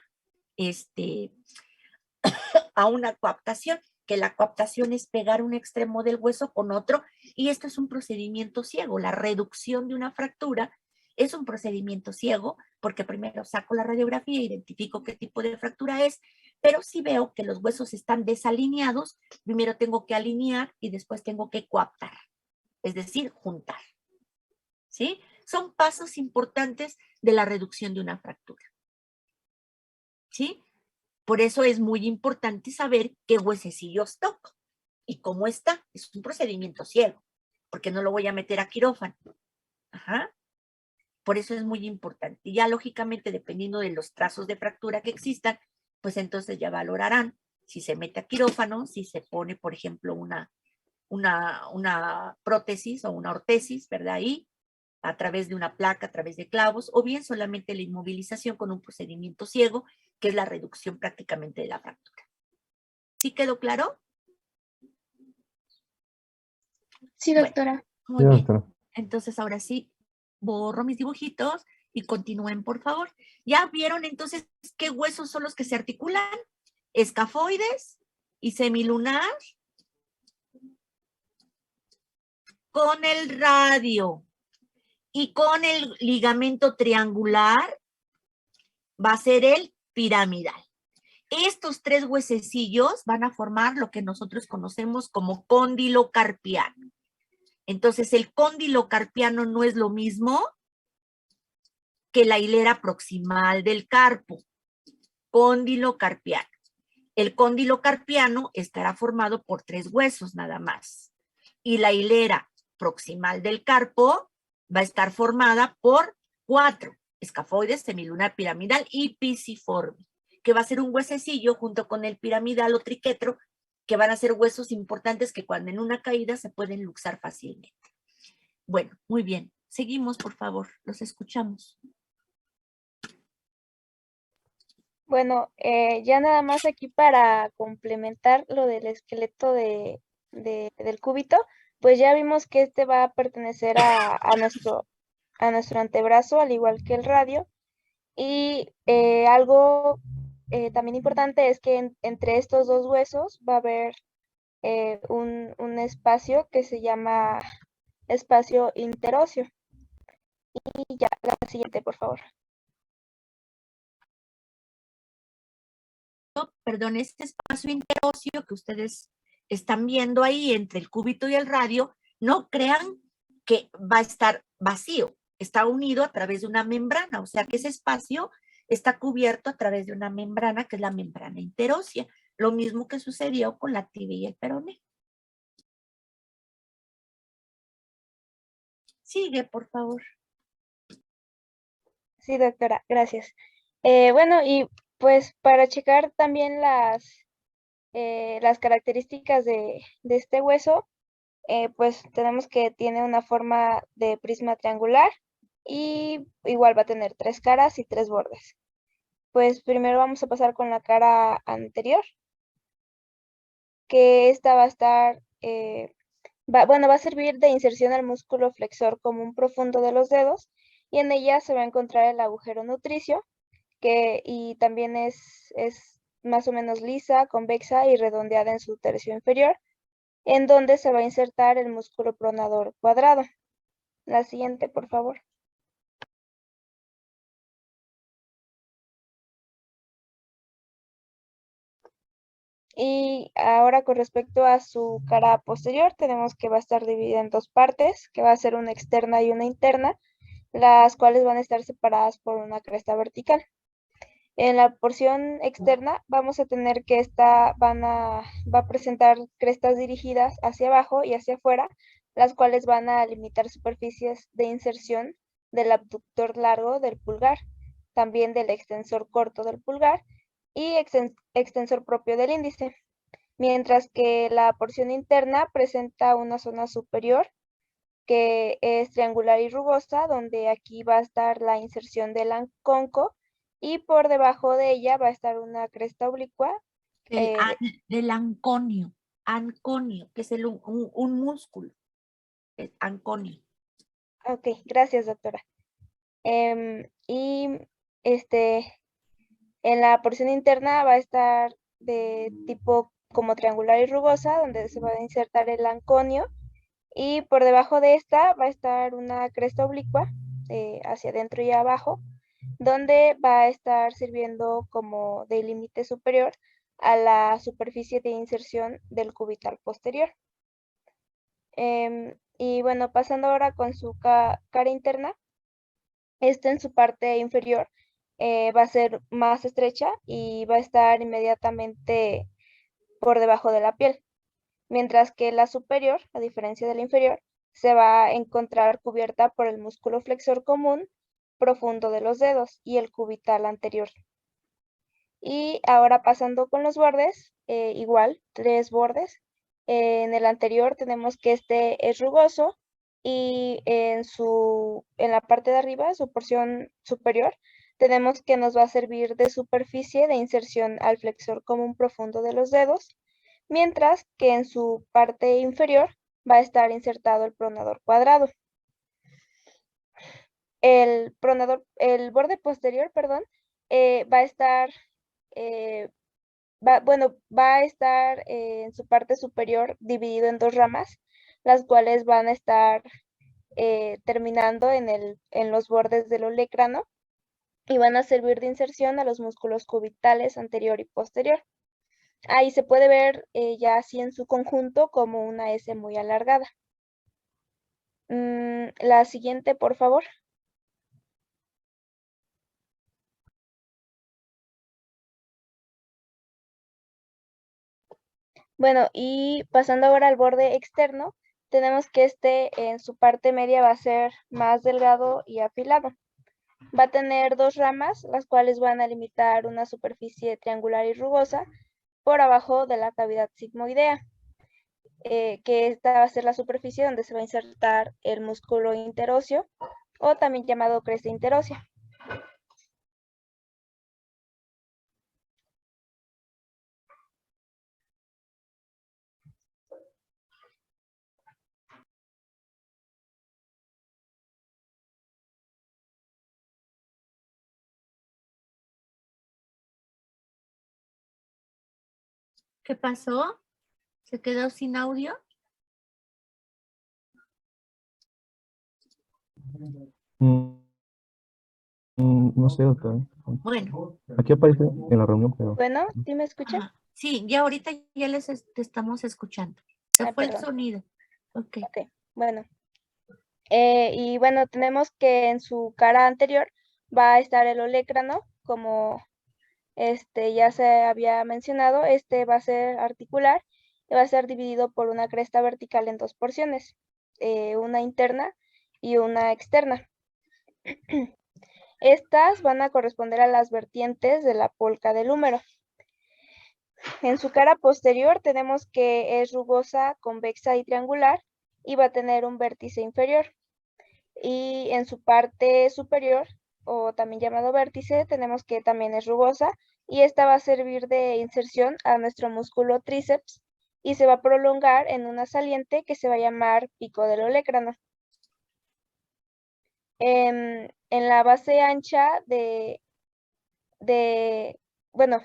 Speaker 1: coaptación, que la coaptación es pegar un extremo del hueso con otro, y esto es un procedimiento ciego. La reducción de una fractura es un procedimiento ciego, porque primero saco la radiografía, identifico qué tipo de fractura es, pero si veo que los huesos están desalineados, primero tengo que alinear y después tengo que coaptar, es decir, juntar. ¿Sí? Son pasos importantes de la reducción de una fractura. ¿Sí? Por eso es muy importante saber qué huesecillos toco y cómo está. Es un procedimiento ciego, porque no lo voy a meter a quirófano. Ajá. Por eso es muy importante. Y ya lógicamente, dependiendo de los trazos de fractura que existan, pues entonces ya valorarán si se mete a quirófano, si se pone, por ejemplo, una prótesis o una ortesis, ¿verdad? Ahí, a través de una placa, a través de clavos, o bien solamente la inmovilización con un procedimiento ciego, que es la reducción prácticamente de la fractura. ¿Sí quedó claro?
Speaker 4: Sí, doctora.
Speaker 1: Muy
Speaker 2: Sí,
Speaker 1: bien.
Speaker 2: doctora.
Speaker 1: Entonces, ahora sí, borro mis dibujitos y continúen, por favor. ¿Ya vieron entonces qué huesos son los que se articulan? Escafoides y semilunar con el radio y con el ligamento triangular va a ser el piramidal. Estos tres huesecillos van a formar lo que nosotros conocemos como cóndilo carpiano. Entonces, el cóndilo carpiano no es lo mismo que la hilera proximal del carpo. Cóndilo carpiano. El cóndilo carpiano estará formado por tres huesos nada más. Y la hilera proximal del carpo va a estar formada por 4. Escafoides, semilunar, piramidal y pisiforme, que va a ser un huesecillo junto con el piramidal o triquetro, que van a ser huesos importantes que cuando en una caída se pueden luxar fácilmente. Bueno, muy bien. Seguimos, por favor. Los escuchamos.
Speaker 3: Bueno, ya nada más aquí para complementar lo del esqueleto del cúbito, pues ya vimos que este va a pertenecer a nuestro antebrazo, al igual que el radio. Y algo también importante es que entre estos dos huesos va a haber un espacio que se llama espacio interóseo. Y ya, la siguiente, por favor.
Speaker 1: Perdón, este espacio interóseo que ustedes están viendo ahí entre el cúbito y el radio, no crean que va a estar vacío, está unido a través de una membrana, o sea que ese espacio está cubierto a través de una membrana que es la membrana interósea, lo mismo que sucedió con la tibia y el peroné. Sigue, por favor.
Speaker 3: Sí, doctora, gracias. Bueno, y pues para checar también las características de este hueso, pues tenemos que tiene una forma de prisma triangular y igual va a tener 3 caras y 3 bordes. Pues primero vamos a pasar con la cara anterior, que esta va a estar, va a servir de inserción al músculo flexor común profundo de los dedos, y en ella se va a encontrar el agujero nutricio, y también es más o menos lisa, convexa y redondeada en su tercio inferior, en donde se va a insertar el músculo pronador cuadrado. La siguiente, por favor. Y ahora con respecto a su cara posterior, tenemos que va a estar dividida en 2 partes, que va a ser una externa y una interna, las cuales van a estar separadas por una cresta vertical. En la porción externa vamos a tener que va a presentar crestas dirigidas hacia abajo y hacia afuera, las cuales van a limitar superficies de inserción del abductor largo del pulgar, también del extensor corto del pulgar y extensor propio del índice. Mientras que la porción interna presenta una zona superior que es triangular y rugosa, donde aquí va a estar la inserción del anconco y por debajo de ella va a estar una cresta oblicua.
Speaker 1: Del anconio, que es un músculo, el anconio.
Speaker 3: Ok, gracias, doctora. Y en la porción interna va a estar de tipo como triangular y rugosa, donde se va a insertar el anconio, y por debajo de esta va a estar una cresta oblicua hacia adentro y abajo, donde va a estar sirviendo como de límite superior a la superficie de inserción del cubital posterior. Y bueno, pasando ahora con su cara interna, en su parte inferior va a ser más estrecha y va a estar inmediatamente por debajo de la piel, mientras que la superior, a diferencia de la inferior, se va a encontrar cubierta por el músculo flexor común profundo de los dedos y el cubital anterior. Y ahora pasando con los bordes, igual, 3 bordes. En el anterior tenemos que este es rugoso y en la parte de arriba, su porción superior, tenemos que nos va a servir de superficie de inserción al flexor común profundo de los dedos, mientras que en su parte inferior va a estar insertado el pronador cuadrado. El borde posterior, perdón, va a estar va a estar en su parte superior dividido en 2 ramas, las cuales van a estar terminando en los bordes del olecrano y van a servir de inserción a los músculos cubitales anterior y posterior. Ahí se puede ver ya así en su conjunto como una S muy alargada. La siguiente, por favor. Bueno, y pasando ahora al borde externo, tenemos que en su parte media va a ser más delgado y afilado. Va a tener 2 ramas, las cuales van a limitar una superficie triangular y rugosa por abajo de la cavidad sigmoidea, que esta va a ser la superficie donde se va a insertar el músculo interóseo, o también llamado cresta interósea.
Speaker 1: ¿Qué pasó? ¿Se quedó sin audio?
Speaker 2: Mm, no sé, doctor.
Speaker 1: Bueno.
Speaker 2: Aquí aparece en la reunión, pero
Speaker 3: Bueno, ¿sí me escuchan?
Speaker 1: Ajá. Sí, ya ahorita ya te estamos escuchando. Se fue el
Speaker 3: Perdón.
Speaker 1: sonido. Ok.
Speaker 3: Ok, bueno. Y bueno, tenemos que en su cara anterior va a estar el olecrano, como ya se había mencionado. Va a ser articular y va a ser dividido por una cresta vertical en 2 porciones, una interna y una externa. Estas van a corresponder a las vertientes de la polca del húmero. En su cara posterior tenemos que es rugosa, convexa y triangular y va a tener un vértice inferior. Y en su parte superior, o también llamado vértice, tenemos que también es rugosa y esta va a servir de inserción a nuestro músculo tríceps y se va a prolongar en una saliente que se va a llamar pico del olecrano. En la base ancha de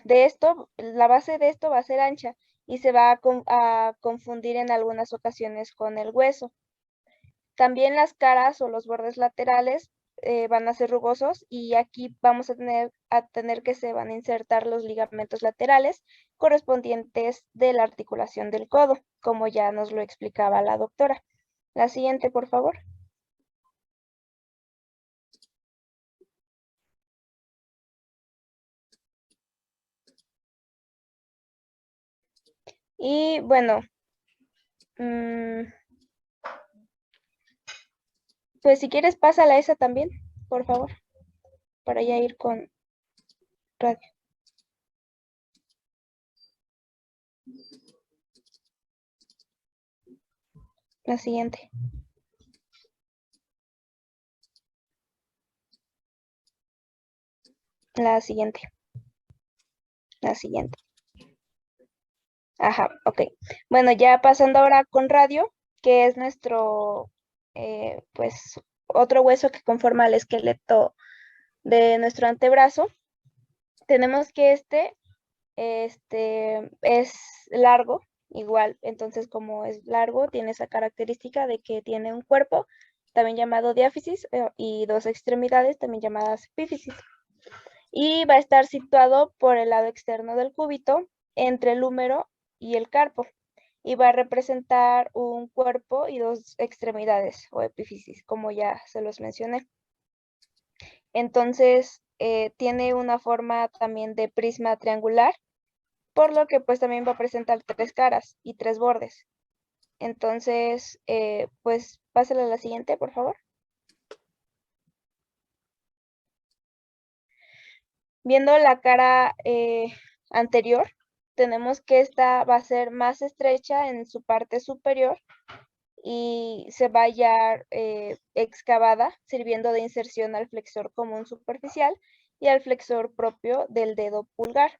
Speaker 3: esto, la base de esto va a ser ancha y se va a confundir en algunas ocasiones con el hueso. También las caras o los bordes laterales van a ser rugosos y aquí vamos a tener que se van a insertar los ligamentos laterales correspondientes de la articulación del codo, como ya nos lo explicaba la doctora. La siguiente, por favor. Y bueno, pues si quieres pásala esa también, por favor, para ya ir con radio. La siguiente. La siguiente. La siguiente. Ajá, ok. Bueno, ya pasando ahora con radio, que es nuestro, pues, otro hueso que conforma el esqueleto de nuestro antebrazo. Tenemos que este es largo, igual, entonces como es largo, tiene esa característica de que tiene un cuerpo, también llamado diáfisis, y dos extremidades, también llamadas epífisis. Y va a estar situado por el lado externo del cúbito, entre el húmero y el carpo, y va a representar un cuerpo y dos extremidades o epífisis, como ya se los mencioné. Entonces, tiene una forma también de prisma triangular, por lo que pues también va a presentar 3 caras y 3 bordes. Entonces, pues pásale a la siguiente, por favor. Viendo la cara anterior, tenemos que esta va a ser más estrecha en su parte superior y se va a hallar excavada, sirviendo de inserción al flexor común superficial y al flexor propio del dedo pulgar.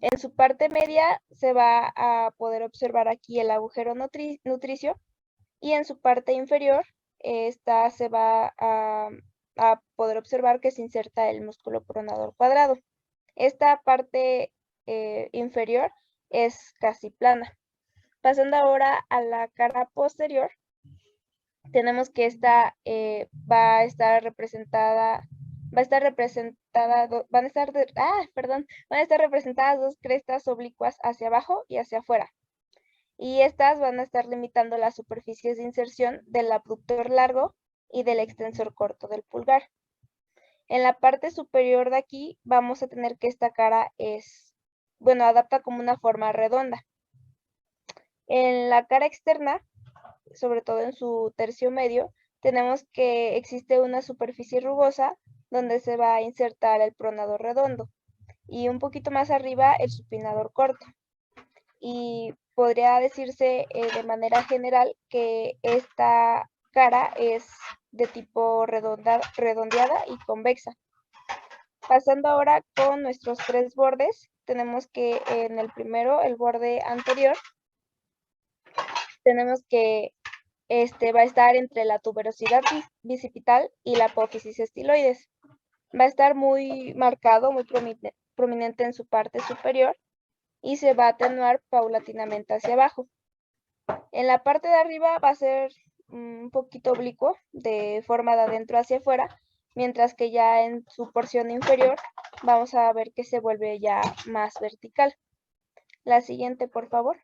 Speaker 3: En su parte media se va a poder observar aquí el agujero nutricio y en su parte inferior esta se va a poder observar que se inserta el músculo pronador cuadrado. Esta parte inferior es casi plana. Pasando ahora a la cara posterior, tenemos que esta van a estar representadas dos crestas oblicuas hacia abajo y hacia afuera. Y estas van a estar limitando las superficies de inserción del abductor largo y del extensor corto del pulgar. En la parte superior de aquí vamos a tener que esta cara adapta como una forma redonda. En la cara externa, sobre todo en su tercio medio, tenemos que existe una superficie rugosa donde se va a insertar el pronador redondo y un poquito más arriba el supinador corto. Y podría decirse de manera general que esta cara es de tipo redondeada y convexa. Pasando ahora con nuestros 3 bordes, tenemos que en el primero, el borde anterior, tenemos que va a estar entre la tuberosidad bicipital y la apófisis estiloides. Va a estar muy marcado, muy prominente en su parte superior y se va a atenuar paulatinamente hacia abajo. En la parte de arriba va a ser un poquito oblicuo, de forma de adentro hacia afuera, mientras que ya en su porción inferior vamos a ver que se vuelve ya más vertical. La siguiente, por favor.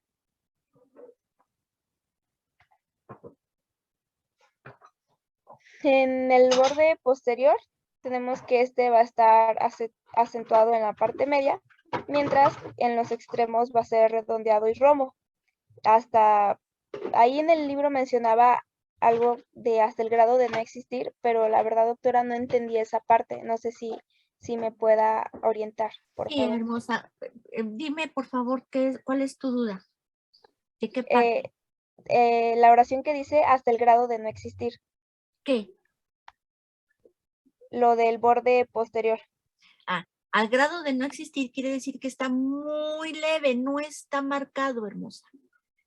Speaker 3: En el borde posterior tenemos que este va a estar acentuado en la parte media, mientras en los extremos va a ser redondeado y romo. Hasta ahí en el libro mencionaba algo de hasta el grado de no existir, pero la verdad, doctora, no entendí esa parte. No sé si me pueda orientar, por
Speaker 1: Sí,
Speaker 3: favor.
Speaker 1: hermosa. Dime, por favor, ¿cuál es tu duda? ¿De qué parte?
Speaker 3: La oración que dice hasta el grado de no existir,
Speaker 1: ¿Qué?
Speaker 3: lo del borde posterior.
Speaker 1: Ah, al grado de no existir quiere decir que está muy leve, no está marcado, hermosa.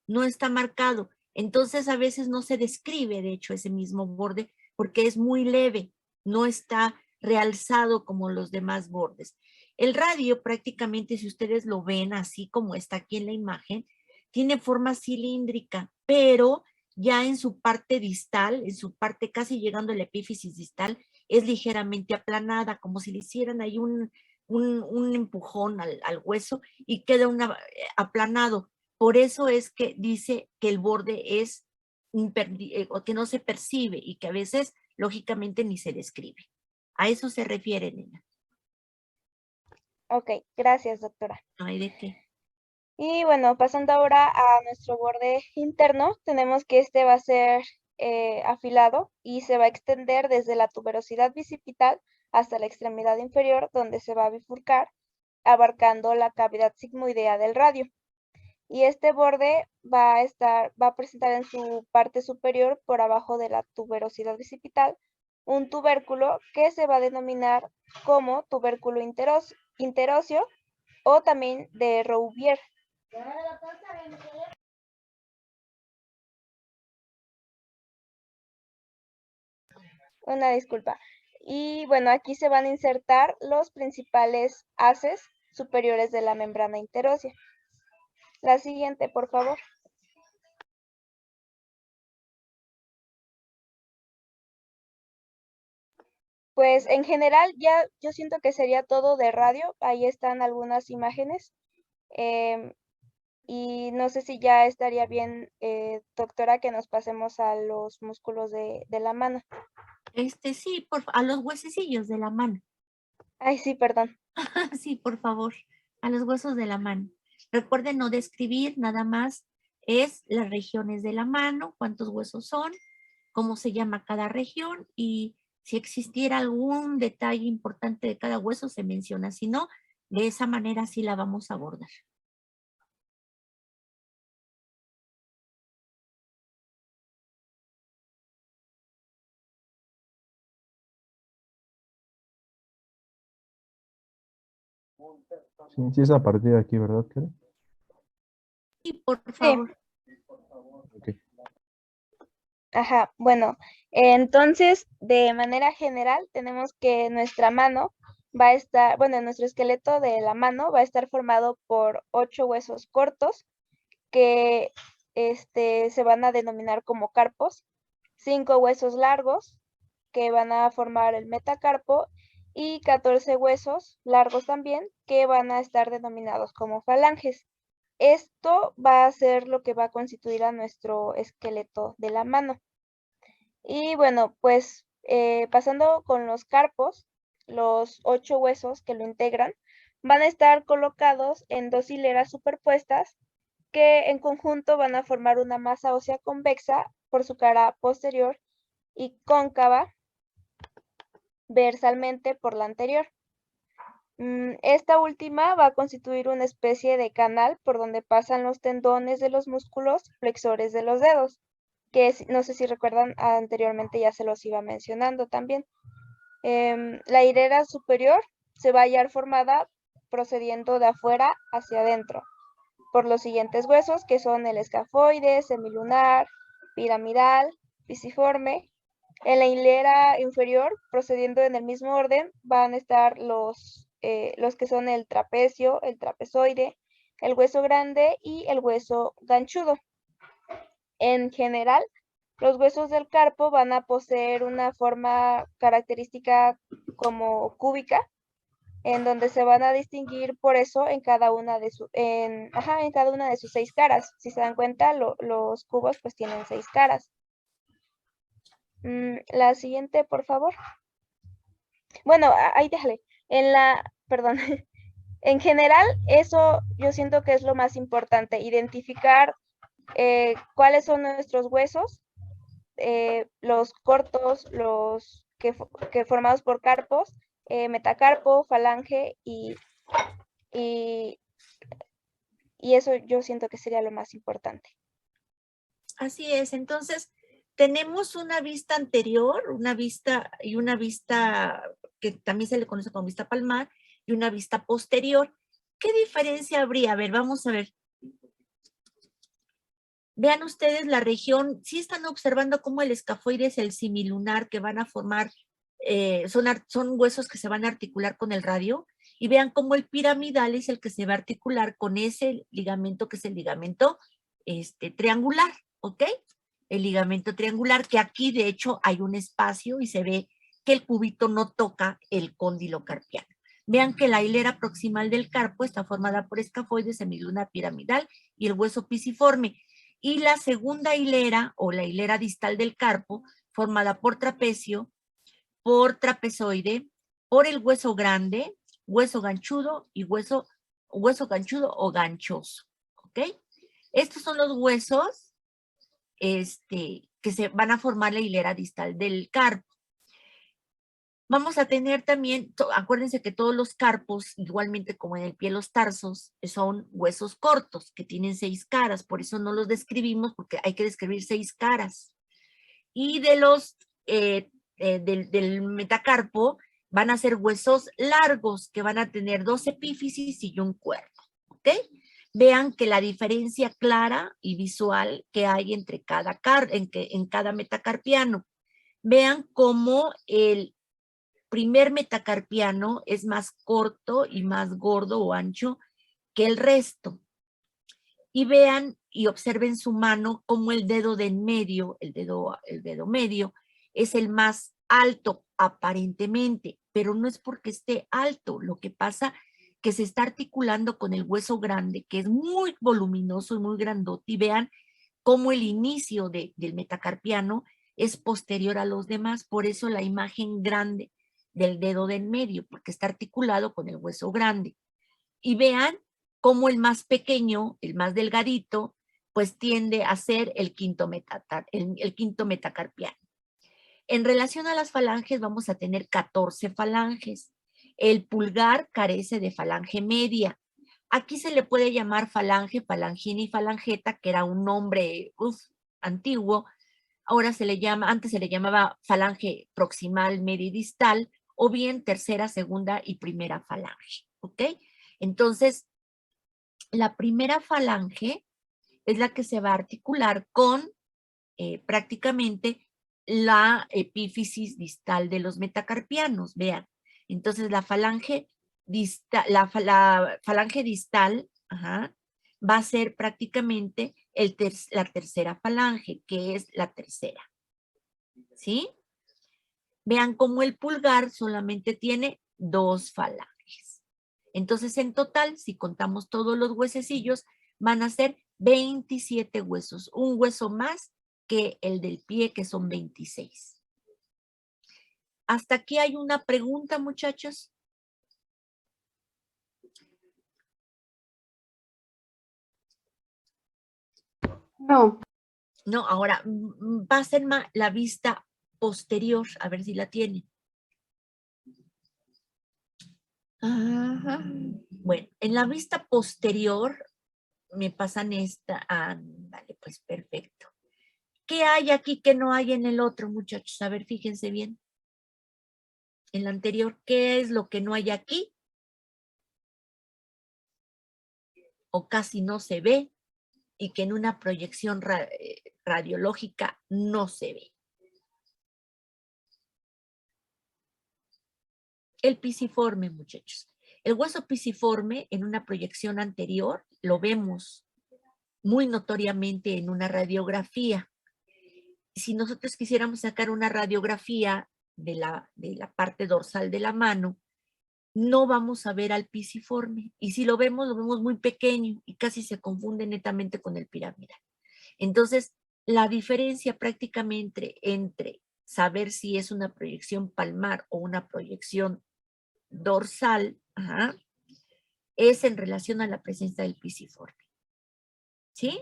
Speaker 1: No está marcado. Entonces a veces no se describe, de hecho, ese mismo borde porque es muy leve, no está realzado como los demás bordes. El radio prácticamente, si ustedes lo ven así como está aquí en la imagen, tiene forma cilíndrica, pero ya en su parte distal, en su parte casi llegando a la epífisis distal, es ligeramente aplanada, como si le hicieran ahí un empujón al hueso y queda aplanado. Por eso es que dice que el borde es o que no se percibe y que a veces, lógicamente, ni se describe. A eso se refiere, nena.
Speaker 3: Ok, gracias, doctora.
Speaker 1: No hay de qué.
Speaker 3: Y bueno, pasando ahora a nuestro borde interno, tenemos que este va a ser afilado y se va a extender desde la tuberosidad bicipital hasta la extremidad inferior, donde se va a bifurcar, abarcando la cavidad sigmoidea del radio. Y este borde va a presentar en su parte superior, por abajo de la tuberosidad bicipital, un tubérculo que se va a denominar como tubérculo interóseo o también de Rouvier. Una disculpa. Y bueno, aquí se van a insertar los principales haces superiores de la membrana interósea. La siguiente, por favor. Pues en general ya yo siento que sería todo de radio. Ahí están algunas imágenes. Y no sé si ya estaría bien, doctora, que nos pasemos a los músculos de la mano.
Speaker 1: Sí, a los huesecillos de la mano.
Speaker 3: Ay, sí, perdón.
Speaker 1: Sí, por favor, a los huesos de la mano. Recuerden no describir, nada más es las regiones de la mano, cuántos huesos son, cómo se llama cada región y si existiera algún detalle importante de cada hueso se menciona, si no, de esa manera sí la vamos a abordar.
Speaker 2: Sí, sí es a partir de aquí, ¿verdad, Karen?
Speaker 1: Sí, por
Speaker 3: Sí.
Speaker 1: favor.
Speaker 2: Ok.
Speaker 3: Ajá, bueno, entonces de manera general tenemos que nuestra mano va a estar, bueno, nuestro esqueleto de la mano va a estar formado por 8 huesos cortos que se van a denominar como carpos, 5 huesos largos que van a formar el metacarpo y 14 huesos largos también que van a estar denominados como falanges. Esto va a ser lo que va a constituir a nuestro esqueleto de la mano. Y bueno, pues pasando con los carpos, los 8 huesos que lo integran van a estar colocados en 2 hileras superpuestas que en conjunto van a formar una masa ósea convexa por su cara posterior y cóncava versalmente por la anterior. Esta última va a constituir una especie de canal por donde pasan los tendones de los músculos flexores de los dedos, que no sé si recuerdan, anteriormente ya se los iba mencionando también. La hilera superior se va a hallar formada procediendo de afuera hacia adentro por los siguientes huesos, que son el escafoide, semilunar, piramidal, pisiforme. En la hilera inferior, procediendo en el mismo orden, van a estar los que son el trapecio, el trapezoide, el hueso grande y el hueso ganchudo. En general, los huesos del carpo van a poseer una forma característica como cúbica, en donde se van a distinguir por eso en cada una de en cada una de sus 6 caras. Si se dan cuenta, los cubos pues tienen 6 caras. La siguiente, por favor. Bueno, ahí déjale. Perdón. En general, eso yo siento que es lo más importante, identificar cuáles son nuestros huesos los cortos, los que formados por carpos, metacarpo, falange y eso yo siento que sería lo más importante.
Speaker 1: Así es, entonces tenemos una vista anterior, una vista que también se le conoce como vista palmar, y una vista posterior. ¿Qué diferencia habría? A ver, vamos a ver. Vean ustedes la región, sí están observando cómo el escafoide es el semilunar que van a formar, son huesos que se van a articular con el radio, y vean cómo el piramidal es el que se va a articular con ese ligamento que es el ligamento triangular, ¿ok? El ligamento triangular, que aquí de hecho hay un espacio y se ve que el cúbito no toca el cóndilo carpiano. Vean que la hilera proximal del carpo está formada por escafoide, semilunar, piramidal y el hueso pisiforme. Y la segunda hilera, o la hilera distal del carpo, formada por trapecio, por trapezoide, por el hueso grande, hueso ganchudo y hueso ganchudo o ganchoso, ¿ok? Estos son los huesos que se van a formar la hilera distal del carpo. Vamos a tener también, acuérdense que todos los carpos, igualmente como en el pie los tarsos, son huesos cortos que tienen 6 caras, por eso no los describimos porque hay que describir 6 caras. Y de del metacarpo van a ser huesos largos que van a tener 2 epífisis y un cuerno, ¿ok? Vean que la diferencia clara y visual que hay entre en cada metacarpiano. Vean cómo el primer metacarpiano es más corto y más gordo o ancho que el resto. Y vean y observen su mano como el dedo de en medio, el dedo medio, es el más alto aparentemente, pero no es porque esté alto. Lo que pasa que se está articulando con el hueso grande, que es muy voluminoso y muy grandote, y vean cómo el inicio del metacarpiano es posterior a los demás, por eso la imagen grande del dedo de en medio, porque está articulado con el hueso grande. Y vean cómo el más pequeño, el más delgadito, pues tiende a ser el quinto metacarpiano. En relación a las falanges, vamos a tener 14 falanges. El pulgar carece de falange media. Aquí se le puede llamar falange, falangina y falangeta, que era un nombre antiguo. Ahora antes se le llamaba falange proximal, media y distal, o bien tercera, segunda y primera falange, ¿ok? Entonces, la primera falange es la que se va a articular con prácticamente la epífisis distal de los metacarpianos, vean. Entonces, la falange distal, va a ser prácticamente la tercera falange, que es la tercera. ¿Sí? Vean cómo el pulgar solamente tiene 2 falanges. Entonces, en total, si contamos todos los huesecillos, van a ser 27 huesos. Un hueso más que el del pie, que son 26. ¿Hasta aquí hay una pregunta, muchachos?
Speaker 5: No.
Speaker 1: No, ahora pasen la vista posterior, a ver si la tienen. Ajá. Bueno, en la vista posterior me pasan esta. Ándale, pues perfecto. ¿Qué hay aquí que no hay en el otro, muchachos? A ver, fíjense bien. En la anterior, ¿qué es lo que no hay aquí? O casi no se ve y que en una proyección radiológica no se ve. El pisiforme, muchachos. El hueso pisiforme en una proyección anterior lo vemos muy notoriamente en una radiografía. Si nosotros quisiéramos sacar una radiografía de la parte dorsal de la mano, no vamos a ver al pisiforme. Y si lo vemos muy pequeño y casi se confunde netamente con el piramidal. Entonces, la diferencia prácticamente entre saber si es una proyección palmar o una proyección dorsal, es en relación a la presencia del pisiforme. ¿Sí?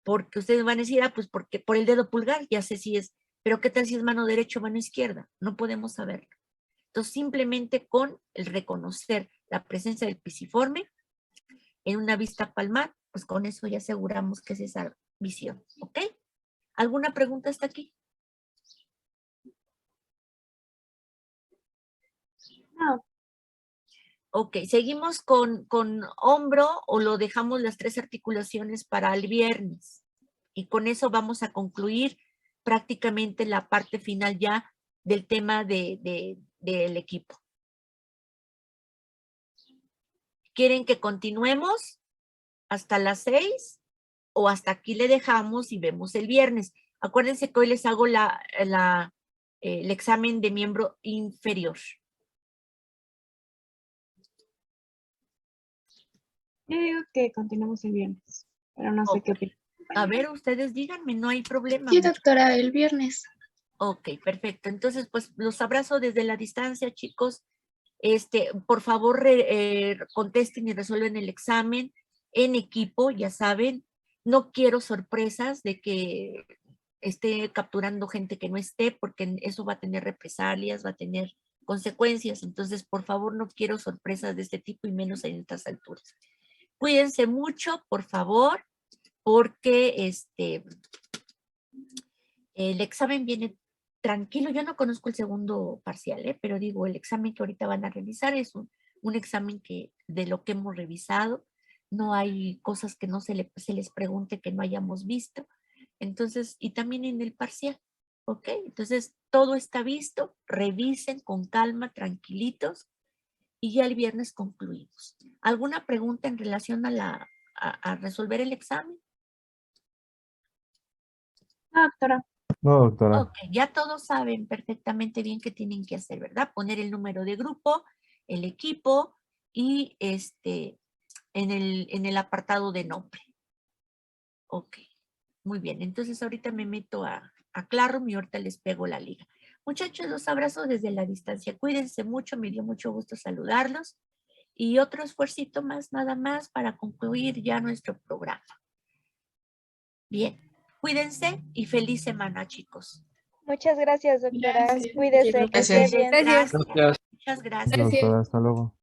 Speaker 1: Porque ustedes van a decir, pues porque por el dedo pulgar, ya sé si es Pero ¿qué tal si es mano derecha o mano izquierda? No podemos saberlo. Entonces, simplemente con el reconocer la presencia del pisiforme en una vista palmar, pues con eso ya aseguramos que es esa visión, ¿ok? ¿Alguna pregunta hasta aquí?
Speaker 5: No.
Speaker 1: Ok, seguimos con hombro o lo dejamos las 3 articulaciones para el viernes. Y con eso vamos a concluir prácticamente la parte final ya del tema del equipo. ¿Quieren que continuemos hasta las 6 o hasta aquí le dejamos y vemos el viernes? Acuérdense que hoy les hago el examen de miembro inferior.
Speaker 5: Yo digo que continuamos el viernes, pero no sé qué opinan.
Speaker 1: A ver, ustedes díganme, no hay problema.
Speaker 4: Sí, doctora, el viernes.
Speaker 1: Ok, perfecto. Entonces, pues los abrazo desde la distancia, chicos. Por favor, contesten y resuelven el examen en equipo, ya saben. No quiero sorpresas de que esté capturando gente que no esté, porque eso va a tener represalias, va a tener consecuencias. Entonces, por favor, no quiero sorpresas de este tipo y menos en estas alturas. Cuídense mucho, por favor, porque el examen viene tranquilo. Yo no conozco el segundo parcial, pero digo, el examen que ahorita van a realizar es un examen que de lo que hemos revisado, no hay cosas que no se les pregunte que no hayamos visto. Entonces, y también en el parcial, ¿ok? Entonces, todo está visto, revisen con calma, tranquilitos, y ya el viernes concluimos. ¿Alguna pregunta en relación a resolver el examen?
Speaker 5: No, doctora.
Speaker 2: No, doctora.
Speaker 1: Ok, ya todos saben perfectamente bien qué tienen que hacer, ¿verdad? Poner el número de grupo, el equipo y en el apartado de nombre. Ok, muy bien. Entonces ahorita me meto a Classroom y ahorita les pego la liga. Muchachos, los abrazo desde la distancia. Cuídense mucho, me dio mucho gusto saludarlos. Y otro esfuercito más, nada más, para concluir ya nuestro programa. Bien, cuídense y feliz semana, chicos.
Speaker 3: Muchas gracias, doctora.
Speaker 4: Gracias.
Speaker 3: Cuídese, que esté
Speaker 4: Gracias.
Speaker 3: bien.
Speaker 1: Gracias.
Speaker 6: Gracias.
Speaker 1: Muchas gracias.
Speaker 2: Doctora, hasta luego.